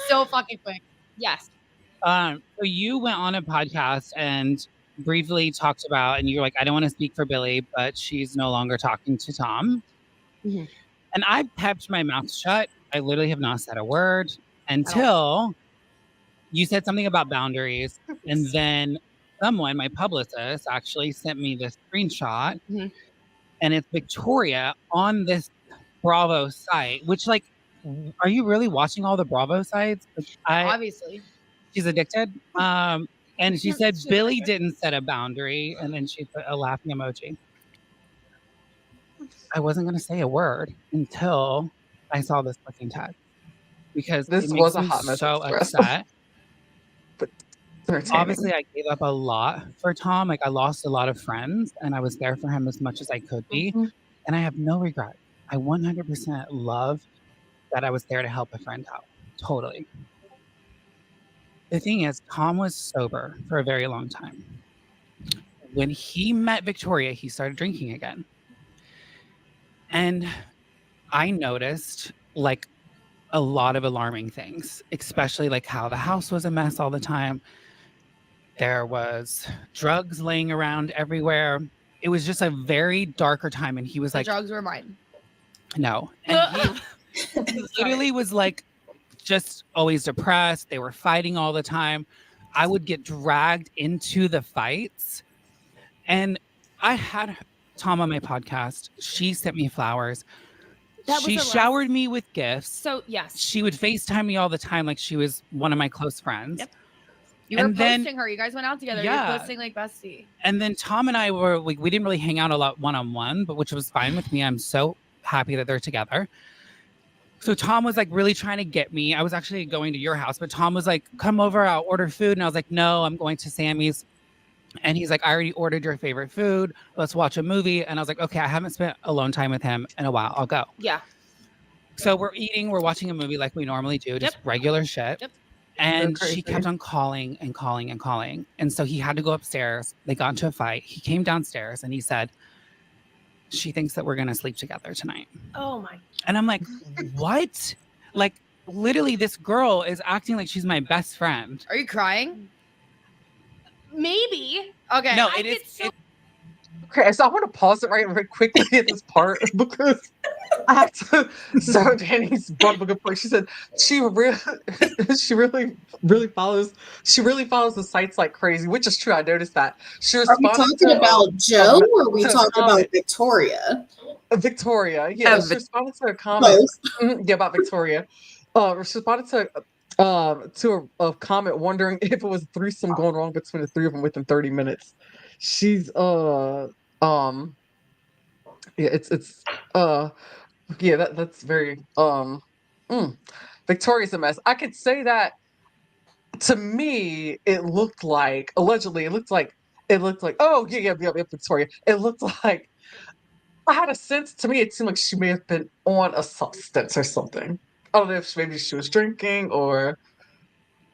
So fucking quick. Yes. So you went on a podcast and briefly talked about, and you're like, I don't want to speak for Billie, but she's no longer talking to Tom. Mhm. And I kept my mouth shut. I literally have not said a word until you said something about boundaries. And then someone, my publicist, actually sent me this screenshot. Mhm. And it's Victoria on this Bravo site, which like, are you really watching all the Bravo sites? Like, Obviously. she's addicted. And she said She's Billie addicted. didn't set a boundary, and then she put a laughing emoji. I wasn't gonna say a word until I saw this fucking text because it This was makes a me hot mess so express. upset. But entertaining. obviously I gave up a lot for Tom. Like I lost a lot of friends and I was there for him as much as I could be. Mhm. And I have no regret. I 100% love that I was there to help a friend out. Totally. The thing is, Tom was sober for a very long time. When he met Victoria, he started drinking again. And I noticed like a lot of alarming things, especially like how the house was a mess all the time. There was drugs laying around everywhere. It was just a very darker time. And he was The like, drugs were mine. no. And he literally was like, just always depressed. They were fighting all the time. I would get dragged into the fights. And I had Tom on my podcast. She sent me flowers. She showered me with gifts. So yes, She would FaceTime me all the time like she was one of my close friends. Yep. You were And then- posting her. You guys went out together. Yeah. You were posting like bestie. And then Tom and I were like, we didn't really hang out a lot one-on-one, but which was fine with me. I'm so happy that they're together. So Tom was like really trying to get me. I was actually going to your house, but Tom was like, come over, I'll order food. And I was like, no, I'm going to Sammy's. And he's like, I already ordered your favorite food. Let's watch a movie. And I was like, okay, I haven't spent alone time with him in a while. I'll go. Yeah. So we're eating, we're watching a movie like we normally do, just regular shit. Yep. And So she crazy. kept on calling and calling and calling. And so he had to go upstairs. They got into a fight. He came downstairs and he said, she thinks that we're going to sleep together tonight. Oh my. And I'm like, what? Like, literally, this girl is acting like she's my best friend. Are you crying? Maybe. Okay. No, I it is. get so- Okay, so I want to pause it right quickly at this part because I have to. So Danny's brought up a good point. She said she really follows. She really follows the sites like crazy, which is true. I noticed that. She Are we responded talking to, about Joe or are we to a talking about comment. Victoria? Victoria. Yeah, she responded to a comment. Yeah, about Victoria. She responded to a comment wondering if it was a threesome going wrong between the three of them within 30 minutes. She's yeah, it's yeah, that's very Victoria's a mess. I could say that to me it looked like allegedly it looked like oh yeah, Victoria. It looked like I had a sense to me it seemed like she may have been on a substance or something. I don't know if maybe she was drinking or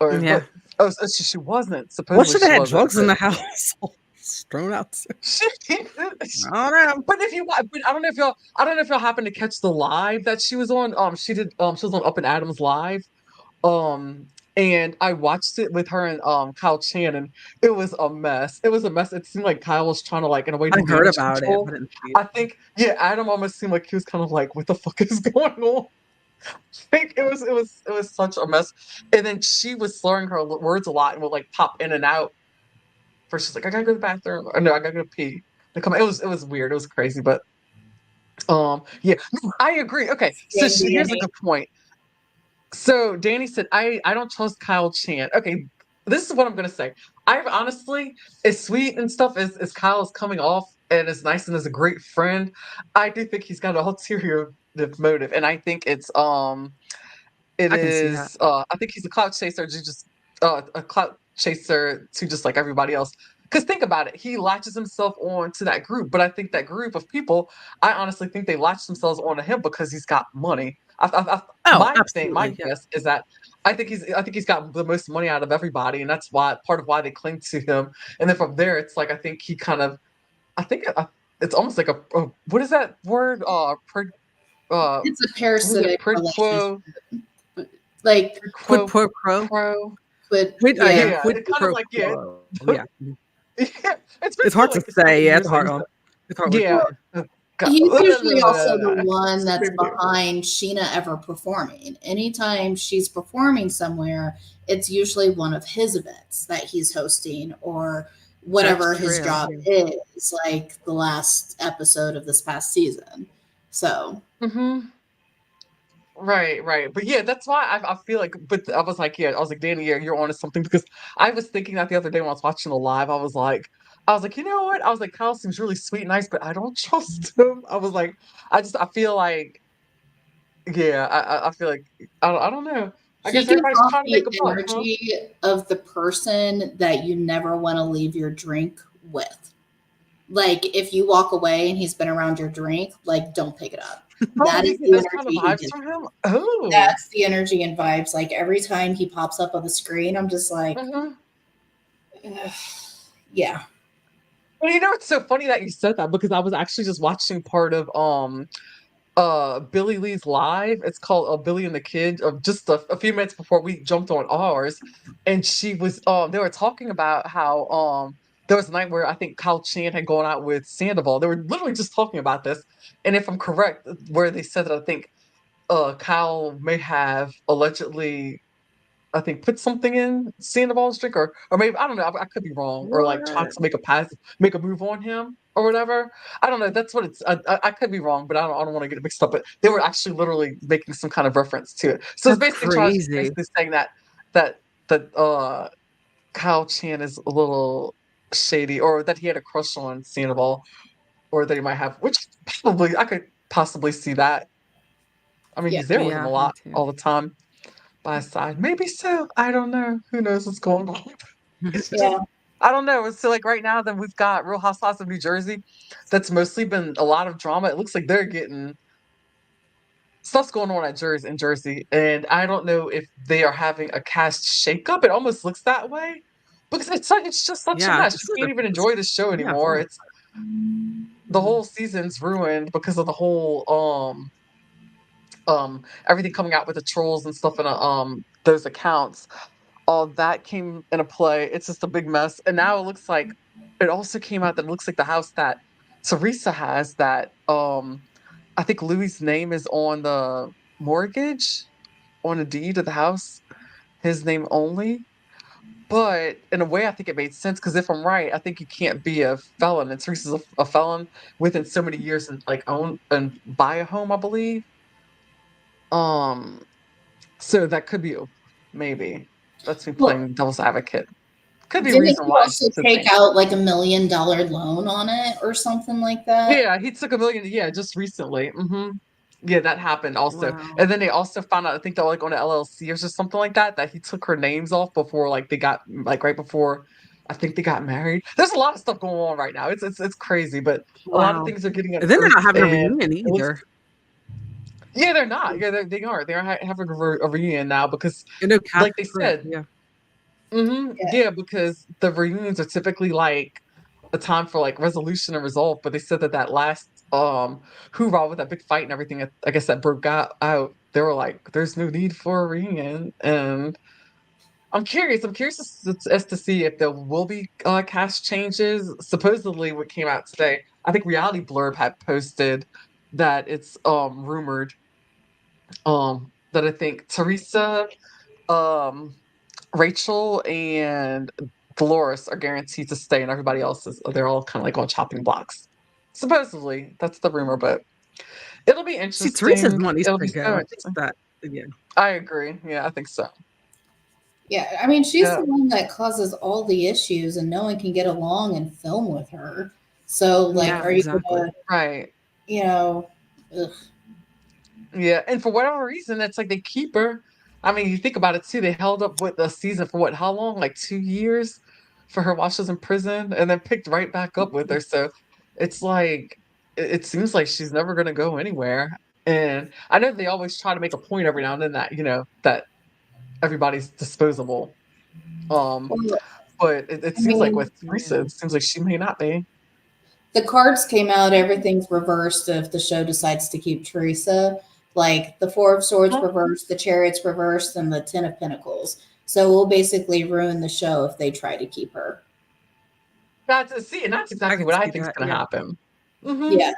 Yeah. but she wasn't supposedly. What should have she had wasn't, drugs in but- the house? Thrown out. She- I don't know. But I don't know if y'all happened to catch the live that she was on. She was on Up and Adams live. And I watched it with her and Kyle Chan, and it was a mess. It was a mess. It seemed like Kyle was trying to like in a way I do heard damage about it, control. but I didn't see I it. think Adam almost seemed like he was kind of like, what the fuck is going on? I think it was such a mess. And then she was slurring her words a lot and would like pop in and out. First she's like, I gotta go to the bathroom. Or no, I gotta go pee. It was weird. It was crazy, but yeah, I agree. Okay, so here's a good point. So Danny said, I don't trust Kyle Chan. Okay, this is what I'm gonna say. I honestly, as sweet and stuff as Kyle is coming off and as nice and as a great friend, I do think he's got an ulterior motive, and I think it's I can see that. I think he's a clout chaser, just a clout chaser to just like everybody else. Because think about it, he latches himself on to that group, but I think that group of people, I honestly think they latch themselves onto him because he's got money. My absolutely, yeah. guess is that I think he's got the most money out of everybody, and that's why part of why they cling to him. And then from there, it's like I think he kind of, it's almost like a what is that word? It's a parasitic quid quo, like Quid pro quo. quid. Quid, yeah. yeah, quid it kind pro of like yeah, quo. Yeah. yeah, It's hard to say. Yeah, it's hard. It's hard. Yeah. He's usually also the God. one that's behind Sheena ever performing. Anytime she's performing somewhere, it's usually one of his events that he's hosting or whatever That's his true, job is, like the last episode of this past season. So Right. But yeah, that's why I feel like, but I was like, Danny, you're onto something because I was thinking that the other day when I was watching the live, I was like, you know what? I was like, Kyle seems really sweet and nice, but I don't trust him. I was like, I feel like, yeah, I feel like, I don't know. I He guess gives everybody's off trying to the make a buck, huh? energy of the person that you never want to leave your drink with. Like if you walk away and he's been around your drink, like don't pick it up. Oh, That you is get the those kind of energy he vibes gives. from him? Oh. That's the energy and vibes. Like every time he pops up on the screen, I'm just like, Mhm. ugh, yeah. Well, it's so funny that you said that because I was actually just watching part of Billie Lee's live. It's called Billy and the Kid, just a few minutes before we jumped on ours. And she was they were talking about how there was a night where I think Kyle Chan had gone out with Sandoval. They were literally just talking about this. And if I'm correct, where they said that I think Kyle may have allegedly I think put something in Sandoval's drink, or maybe I don't know. I could be wrong, or like tried What? to make a move on him or whatever. I don't know. That's what it's. I could be wrong, but I don't want to get it mixed up. But they were actually literally making some kind of reference to it. So it's That's basically crazy. basically saying that Kyle Chan is a little shady, or that he had a crush on Sandoval, or that he might have, which probably I could possibly see that. I mean, Yeah. he's there with him Yeah, a me lot too. all the time by his side. Maybe so. I don't know. Who knows what's going on? It's just Yeah. I don't know. So like right now, then we've got Real Housewives of New Jersey. That's mostly been a lot of drama. It looks like they're getting stuff's going on at Jersey in Jersey, and I don't know if they are having a cast shakeup. It almost looks that way because it's just such a Yeah, mess. You it's like can't a even it's enjoy the show yeah, anymore. fun. It's the whole season's ruined because of the whole everything coming out with the trolls and stuff in those accounts. All that came into play. It's just a big mess. And now it looks like it also came out that it looks like the house that Teresa has that I think Louis' name is on the mortgage, on a deed of the house, his name only. But in a way, I think it made sense because if I'm right, I think you can't be a felon. And Teresa's a felon within so many years and like own and buy a home, I believe. Um, so that could be maybe that's me Well, playing devil's advocate. Could be a didn't reason he why also to take think. out like $1 million loan on it or something like that? Yeah, he took 1,000,000, yeah, just recently. Yeah, that happened also. Wow. And then they also found out, I think they're like on an LLC or just something like that, that he took her names off before like they got like right before I think they got married. There's a lot of stuff going on right now. It's crazy, but a lot of Wow. things are getting And then they're not unearthed having a and reunion it looks either. yeah, they're not. Yeah, they are. They are having a reunion now because And no cast like they crew. said, Yeah. Yeah. yeah, because the reunions are typically like a time for like resolution and resolve. But they said that that last hoorah with that big fight and everything, I guess that broke out. They were like, "There's no need for a reunion," and I'm curious. I'm curious as to see if there will be cast changes. Supposedly, what came out today, I think Reality Blurb had posted that it's rumored that I think Teresa um Rachel and Dolores are guaranteed to stay, and everybody else is they're all kind of like on chopping blocks. Supposedly, that's the rumor, but it'll be See, Teresa's interesting. one needs It'll to be go. so I think interesting. that yeah. I agree. Yeah, I think so. Yeah. I mean, she's Yeah. the one that causes all the issues and no one can get along and film with her. So, like, Yeah, are you exactly. gonna, Right. you know, ugh. Yeah. And for whatever reason, it's like they keep her. I mean, you think about it too. They held up with the season for what? How long? Like 2 years for her while she was in prison, and then picked right back up with her. So it's like it seems like she's never going to go anywhere. And I know they always try to make a point every now and then that that everybody's disposable. Um, Well, but it I seems like with mean, Teresa, Yeah. it seems like she may not be. the cards came out, everything's reversed if the show decides to keep Teresa. Like the Four of Swords Huh? reversed, the Chariots reversed, and the Ten of Pentacles. So we'll basically ruin the show if they try to keep her. And that's I exactly can what I see think is that. going to Yeah. happen. Hmm. Yeah.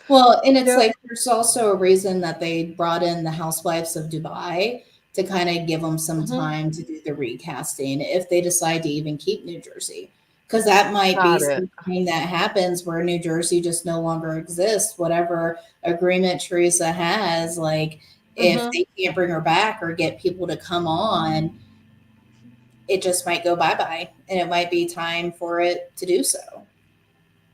Well, and it's Yep. like there's also a reason that they brought in the Housewives of Dubai to kind of give them some Hmm. time to do the recasting if they decide to even keep New Jersey. Because that might be Got it. something that happens where New Jersey just no longer exists. Whatever agreement Teresa has, like if Hmm. they can't bring her back or get people to come on, it just might go bye bye. And it might be time for it to do so.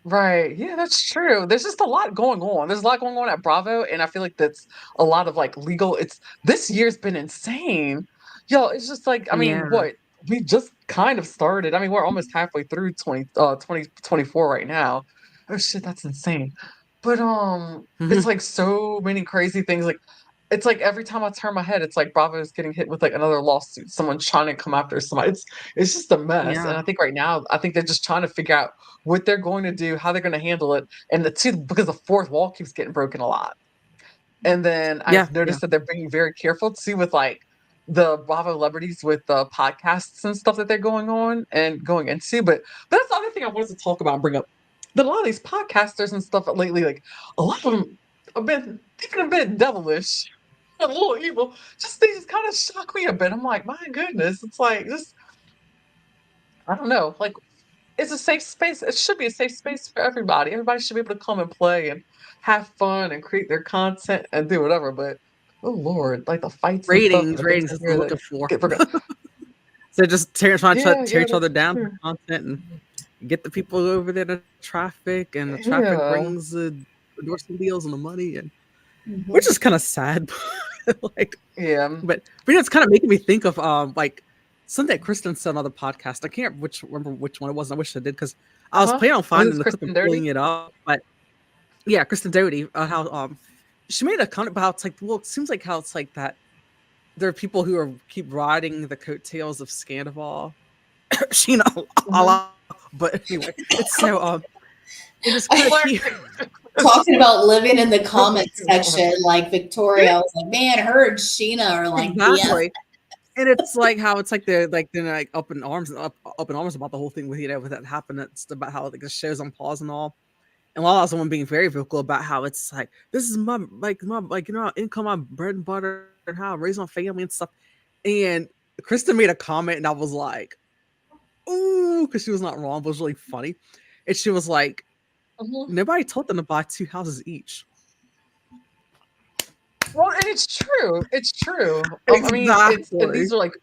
Right. Yeah, that's true. There's just a lot going on. There's a lot going on at Bravo, and I feel like that's a lot of like legal. It's this year's been insane. Yo, it's just like, I mean, Yeah. what? We just kind of started. I mean, we're almost halfway through 2024 right now. Oh shit, that's insane. But it's Mhm. like so many crazy things. Like it's like every time I turn my head, it's like Bravo is getting hit with like another lawsuit. Someone trying to come after somebody. It's just a mess. And Yeah. I think right now, I think they're just trying to figure out what they're going to do, how they're going to handle it, and the two because the fourth wall keeps getting broken a lot. And then Yeah. I've noticed that they're being very careful too with like the Bravo celebrities with the podcasts and stuff that they're going on and going into. But that's the other thing I wanted to talk about and bring up. That a lot of these podcasters and stuff lately, like a lot of them have been thinking a bit devilish, a little evil. Just they just kind of shock me a bit. I'm like, my goodness, it's like just I don't know, like it's a safe space. It should be a safe space for everybody. Everybody should be able to come and play and have fun and create their content and do whatever. But oh Lord, like the fights and stuff and Ratings, the things ratings I is what hear I'm that looking for. get broken. So just trying to Yeah, tear yeah, each other that's down for true. content and get the people over there to traffic, and the traffic Yeah. brings the endorsement deals and the money, and which Mhm. is kind of sad. Like, Yeah. but it's kind of making me think of like something that Kristen said on the podcast. I can't remember which one it was. I wish I did because I was Uh-huh. planning on I think finding it's the clip and Kristen Doty. pulling it up. But yeah, Kristen Doty, how she made a comment about it's like, well, it seems like how it's like that there are people who are keep riding the coattails of Scandival, Sheena a Mhm. lot. But anyway, it's so it is kind of I cute. talking about living in the comment section like Victoria. I was like, man, her and Sheena are like BF. Exactly. And it's like how it's like they're like up in arms about the whole thing with with that happened. It's about how like the show's on pause and all. And while I was someone being very vocal about how it's like this is my income, my bread and butter, and how I raise my family and stuff. And Kristen made a comment, and I was like, "Ooh," because she was not wrong, but it was really funny. And she was like, Mhm. "Nobody told them to buy 2 houses each." Well, and it's true. It's true. I mean, it's and Exactly. these are like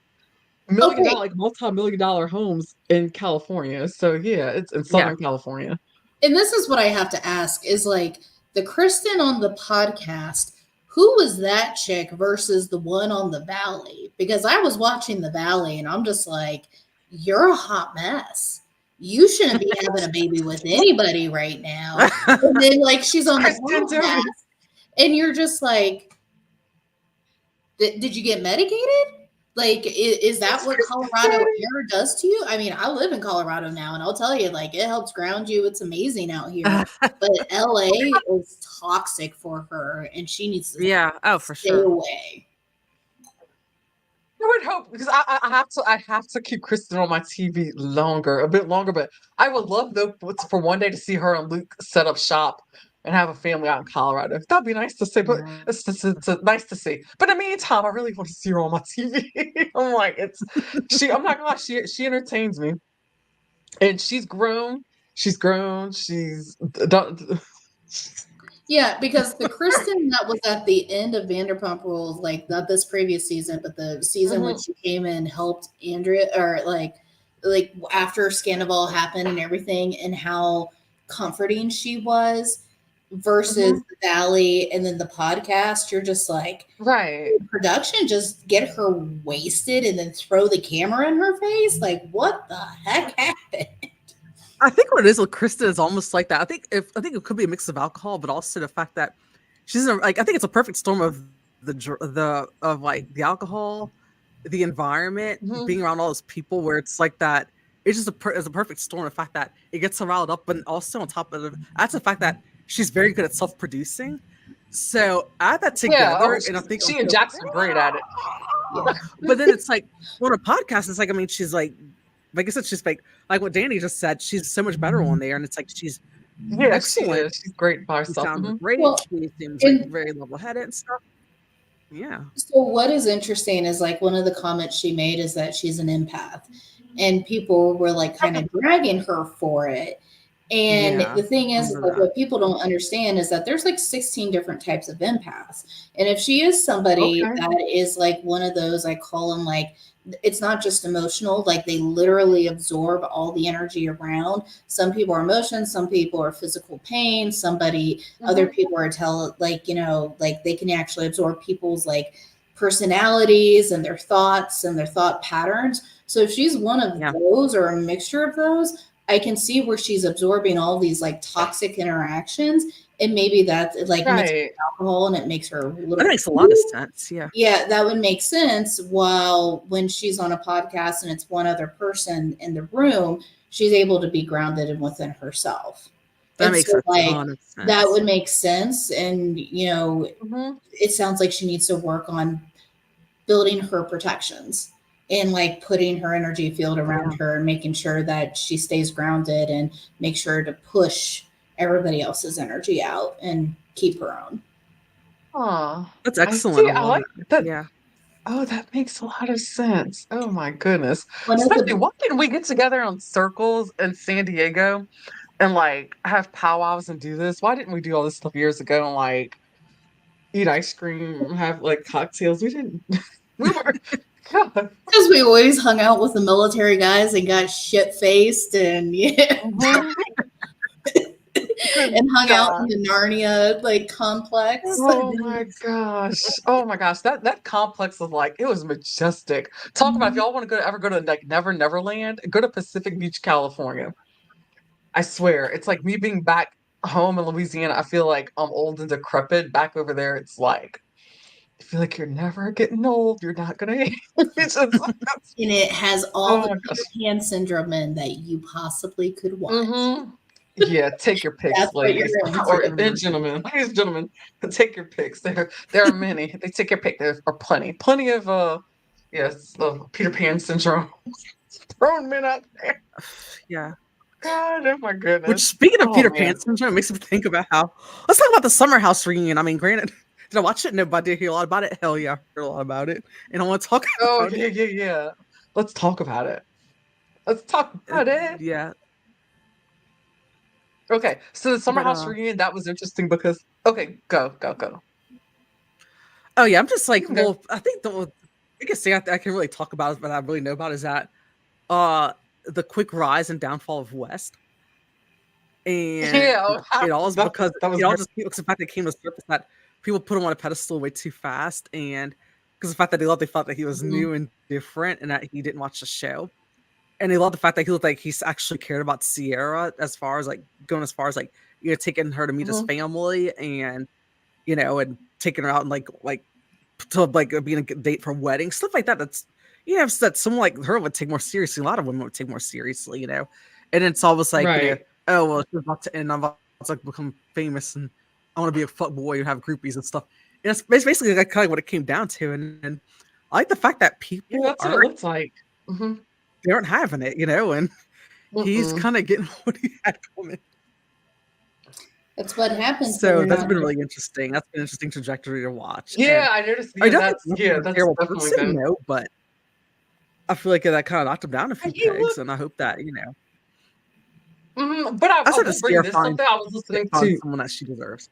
Okay, like multi-million-dollar homes in California. So yeah, it's in Yeah. Southern California. and this is what I have to ask is like the Kristen on the podcast, who was that chick versus the one on the Valley? Because I was watching the Valley and I'm just like, you're a hot mess. You shouldn't be having a baby with anybody right now. And then like she's on the Kristen podcast Doty. and you're just like, did you get medicated? Like, is that It's what Kristen Colorado Doty. air does to you? I mean, I live in Colorado now, and I'll tell you, like, it helps ground you. It's amazing out here. But LA is toxic for her, and she needs to Yeah. Oh, for stay sure. away. I would hope because I have to keep Kristen on my TV longer, a bit longer. But I would love though for one day to see her and Luke set up shop and have a family out in Colorado. That'd be nice to see. But Yeah. it's nice to see. But in the meantime, I really want to see her on my TV. I'm like, it's she. I'm not gonna lie, she entertains me, and she's grown. She's grown. She's done. Yeah, because the Kristen that was at the end of Vanderpump Rules, like not this previous season, but the season when Mhm, she came in and helped Andrea, or like after Scandival happened and everything, and how comforting she was versus mhm. the Valley and then the podcast. You're just like, Right. production just get her wasted and then throw the camera in her face. Like, what the heck happened? I think what it is with Krista is almost like that. I think it could be a mix of alcohol, but also the fact that she's in like I think it's a perfect storm of like the alcohol, the environment, Mhm. being around all those people, where it's like that. It's just it's a perfect storm. The fact that it gets her riled up, but also on top of that's the fact that she's very good at self-producing. So add that Yeah. Oh, together, and I think on she and show. Jackson are great at it. Yeah. But then it's like on a podcast, it's like I mean, she's like I said, she's like what Danny just said. She's so much better on there, and it's like she's Yeah, she excellent. is. She's great by She herself. sounds Mhm. great. Well, She seems like and very level-headed and stuff. Yeah. so what is interesting is like one of the comments she made is that she's an empath, and people were like kind of dragging her for it. And Yeah. the thing I is remember like that. what people don't understand is that there's like 16 different types of empaths. And if she is somebody Okay. that is like one of those, I call them like, it's not just emotional, like they literally absorb all the energy around. Some people are emotions, some people are physical pain, other Mhm. people are like, like they can actually absorb people's like personalities and their thoughts and their thought patterns. So if she's one of Yeah. those or a mixture of those, I can see where she's absorbing all these like toxic interactions, and maybe that like mixed with Right. alcohol, and it makes her a little. That makes a lot of sense. Yeah. Yeah, that would make sense. While when she's on a podcast and it's one other person in the room, she's able to be grounded and within herself. That And makes so, a like, ton of sense. that would make sense. And, you know, Mhm. it sounds like she needs to work on building her protections and like putting her energy field around her and making sure that she stays grounded and make sure to push everybody else's energy out and keep her own. Aw, That's I excellent. see. I I love like it. that. Yeah. Oh, that makes a lot of sense. Oh my goodness. One of Stephanie, the why didn't we get together on circles in San Diego and like have powwows and do this? Why didn't we do all this stuff years ago and like eat ice cream, have like cocktails? We didn't. We were. God. because we always hung out with the military guys and got shit faced and yeah, Mhm. Good and hung out God. in the Narnia like complex. Oh my gosh. Oh my gosh. That complex was like, it was majestic. Talk about if y'all want to ever go to like Neverland, go to Pacific Beach, California. I swear, it's like me being back home in Louisiana. I feel like I'm old and decrepit. Back over there, it's like I feel like you're never getting old. You're not gonna age. It's just, And it has all oh the my Peter gosh. Pan syndrome in that you possibly could want. Mm-hmm. Yeah, take your picks, That's what you're ladies in or for. and gentlemen. Ladies and gentlemen, take your picks. There are many. They take your pick. There are plenty of yes, Peter Pan syndrome. Grown men out there. Yeah. God, oh my Which, goodness. speaking of Oh Peter man. Pan syndrome, it makes me think about how. Let's talk about the Summer House reunion. I mean, granted, did I watch it? No, but I did hear a lot about it. Hell yeah, I heard a lot about it, and I want to talk Oh about it. yeah. Let's talk about it. Let's talk about it. Yeah, Okay, so the Summer but House reunion, that was interesting because okay, go. oh yeah, I'm just You like, can go. well, I think the biggest thing I can really talk about, but I really know about is that the quick rise and downfall of West, and Yeah, it all is because that was it all great. just because the fact that it came to the surface that people put him on a pedestal way too fast, and because the fact that they thought that he was Mhm. new and different, and that he didn't watch the show. And they love the fact that he looked like he's actually cared about Sierra as far as like going as far as like taking her to meet his Mhm. family and and taking her out and like to like being a date for a wedding, stuff like that. That's that someone like her would take more seriously. A lot of women would take more seriously, And it's almost like Right. oh well, she's about to and I'm about to like become famous and I want to be a fuck boy and have groupies and stuff. And it's basically like kind of what it came down to. And I like the fact that Yeah, people that's what it looks like. Mhm. they aren't having it, and he's Mm-mm. kind of getting what he had coming. That's what happens. So When that's you're been not- really interesting. That's been an interesting trajectory to watch. Yeah, And I noticed. I Yeah, definitely don't think he's a that's terrible definitely person, been. but I feel like that kind of knocked him down a few He pegs, looked. and I hope that But I I said to will bring Sierra this something I was listening find to. someone that she deserves.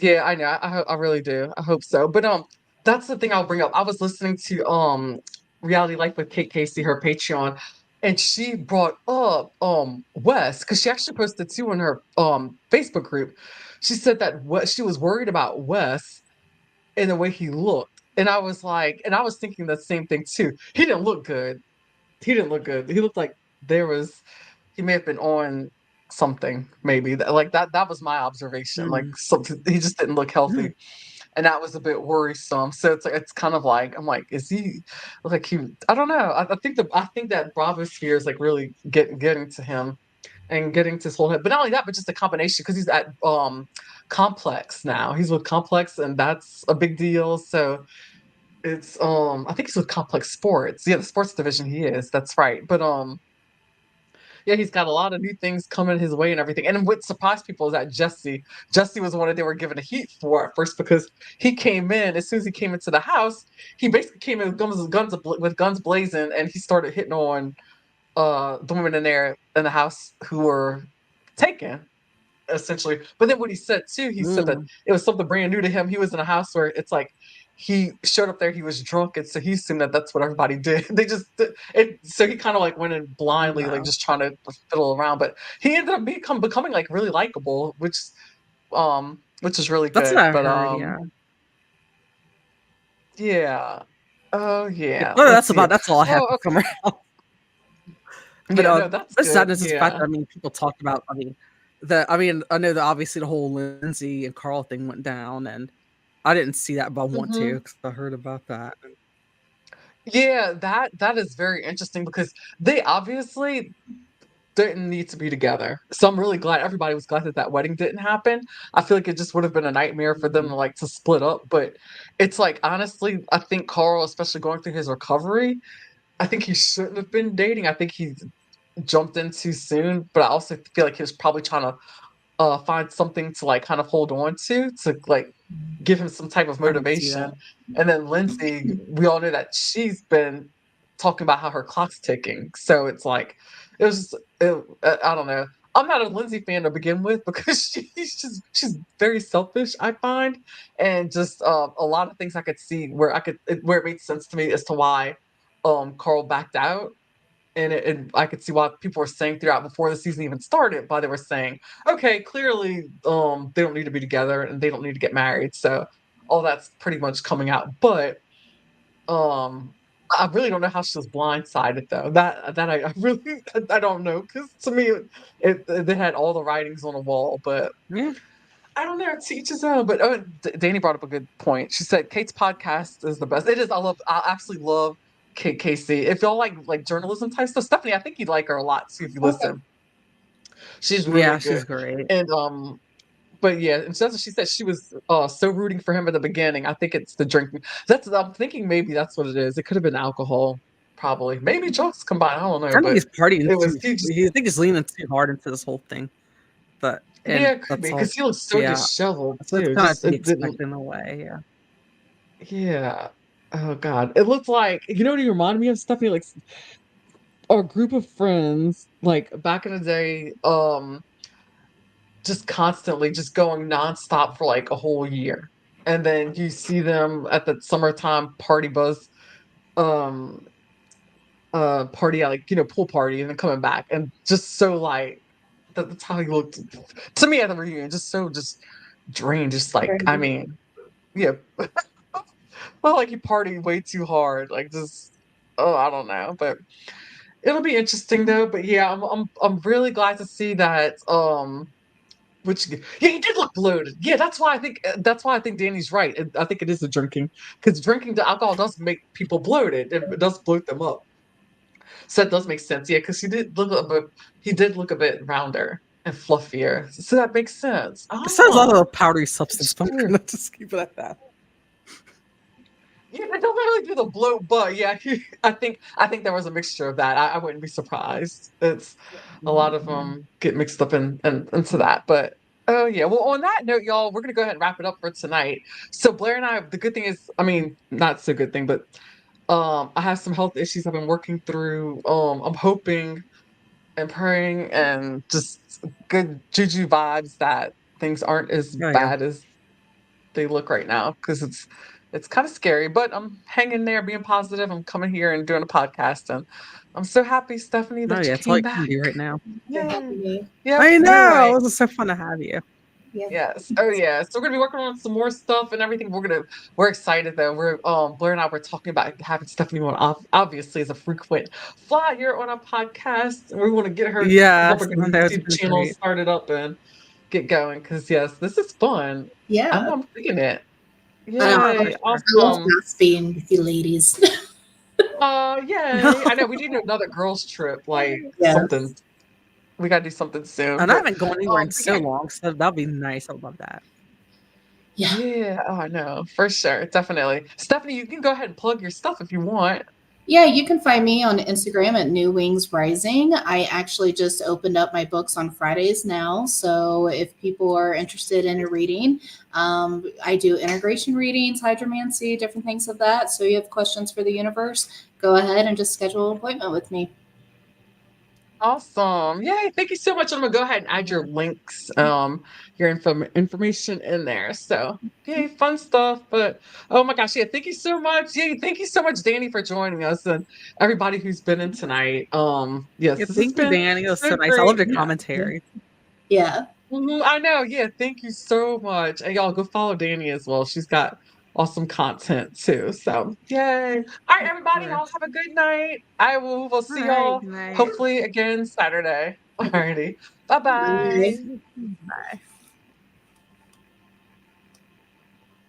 Yeah, I know. I really do. I hope so. But that's the thing I'll bring up. I was listening to Reality Life with Kate Casey, her Patreon, and she brought up Wes because she actually posted too in her Facebook group. She said that what she was worried about Wes and the way he looked. And I was like, and I was thinking the same thing too. He didn't look good. He didn't look good. He looked like there was he may have been on something, maybe. Like that was my observation. Like Mm. something he just didn't look healthy. Mm. And that was a bit worrisome. So it's like it's kind of like I'm like, is he like he I don't know. I think that Bravo sphere is like really getting to him and getting to his whole head. But not only that, but just a combination because he's at Complex now. He's with Complex and that's a big deal. So it's I think he's with Complex Sports. Yeah, the sports division he is. That's right. But yeah, he's got a lot of new things coming his way and everything. And what surprised people is that Jesse was one that they were given a heat for at first because he came in as soon as he came into the house. He basically came in with guns blazing, and he started hitting on the women in there in the house who were taken essentially. But then what he said too, he said that Mm. it was something brand new to him. He was in a house where it's like he showed up there, he was drunk, and so he assumed that that's what everybody did. They just it. So he kind of like went in blindly, like Wow. just trying to fiddle around. But he ended up becoming like really likable, which is really That's good. what I But heard. Yeah. Yeah. Oh yeah. Well, Let's see. that's all I have Oh, from okay. Summer House. But Yeah, no, that's the good. sadness is the fact Yeah. that people talked about. I know that obviously the whole Lindsay and Carl thing went down, and I didn't see that, but I want to Hmm. because I heard about that. Yeah, that is very interesting because they obviously didn't need to be together. So I'm really glad everybody was glad that that wedding didn't happen. I feel like it just would have been a nightmare for them to like to split up. But it's like honestly, I think Carl, especially going through his recovery, I think he shouldn't have been dating. I think he jumped in too soon. But I also feel like he was probably trying to find something to like kind of hold on to like give him some type of I can see that. motivation. And then Lindsay, we all know that she's been talking about how her clock's ticking. So it's like it was just I don't know. I'm not a Lindsay fan to begin with because she's very selfish, I find, and just a lot of things I could see where where it made sense to me as to why Carl backed out, and I could see why people were saying throughout before the season even started, why they were saying, okay, clearly, they don't need to be together and they don't need to get married. So all that's pretty much coming out. But um, I really don't know how she was blindsided though. That I really I don't know because to me they had all the writings on the wall, but Yeah, I don't know. To each his own. But Danny brought up a good point. She said Kate's podcast is the best. It is. I absolutely love Kate Casey. If y'all like journalism type stuff, Stephanie, I think you'd like her a lot too if you Okay. listen. She's really yeah, good. she's great. And but yeah, and that's what she said. She was so rooting for him at the beginning. I think it's the drinking. I'm thinking maybe that's what it is. It could have been alcohol, probably. Maybe drugs combined. I don't know. I think But he's partying it was too. he just I think he's leaning too hard into this whole thing. But yeah, and it could be that's all. because he looks so Yeah, disheveled so it's too. kind of Just to be it didn't. expected in a way. Yeah. Yeah. Oh God. It looked like you know what he reminded me of, Stephanie? Like our group of friends, like back in the day, just constantly just going nonstop for like a whole year. And then you see them at the summertime party buzz, um, party at like, pool party and then coming back and just so like that's how he looked to me at the reunion, just so just drained, just like I Right. mean, yeah. Felt like he partied way too hard. Like just I don't know. But it'll be interesting though. But yeah, I'm really glad to see that which yeah, he did look bloated. Yeah, that's why I think Danny's right. I think it is the drinking because drinking the alcohol does make people bloated. It does bloat them up. So that does make sense. Yeah, because he did look a bit rounder and fluffier. So that makes sense. Besides a lot Oh, of powdery substance, but I'm sure. gonna just keep it at that. Yeah, it doesn't really do the bloat, but yeah, I think there was a mixture of that. I wouldn't be surprised. It's a lot of them get mixed up into that. But oh yeah. Well, on that note, y'all, we're gonna go ahead and wrap it up for tonight. So Blair and I, the good thing is, I mean, not so good thing, but I have some health issues I've been working through. I'm hoping and praying and just good juju vibes that things aren't as Oh yeah. bad as they look right now because it's kind of scary, but I'm hanging there, being positive. I'm coming here and doing a podcast, and I'm so happy, Stephanie, Oh that you yeah, it's all came you can back. do right now. For Yay! having me. Yep. I All know. right. It was so fun to have you. Yeah. Yes. Oh yeah. So we're gonna be working on some more stuff and everything. We're excited though. We're Blair and I were talking about having Stephanie on obviously as a frequent flyer on a podcast. And we want to get her up Yes, a I know it's YouTube been channel great. started up and get going. Cause yes, this is fun. Yeah. I'm thinking it. I know. Yeah, for Yay. sure. I love Awesome. gossiping with you ladies. Yay. I know we need another girls trip, like something. Yes. We gotta do something soon. And I But haven't gone anywhere in but so yeah. long, so that'd be nice. I would love that. Yeah. Yeah, oh I know, for sure. Definitely. Stephanie, you can go ahead and plug your stuff if you want. Yeah, you can find me on Instagram at New Wings Rising. I actually just opened up my books on Fridays now. So if people are interested in a reading, I do integration readings, hydromancy, different things of that. So you have questions for the universe, go ahead and just schedule an appointment with me. Awesome. Yay. Thank you so much. I'm gonna go ahead and add your links, your information in there. So yay, fun stuff. But oh my gosh, yeah, thank you so much. Yay, thank you so much, Danny, for joining us and everybody who's been in tonight. Yes, Yeah, this has thank you, been Danny. It was so so nice. I great. loved your Yeah. commentary. Yeah. I know. Yeah, thank you so much. And y'all go follow Danny as well. She's got awesome content too. So yay. All right, everybody, y'all course. have a good night. We'll see All right, y'all good night. hopefully again Saturday. Alrighty. Bye bye. Bye. Bye.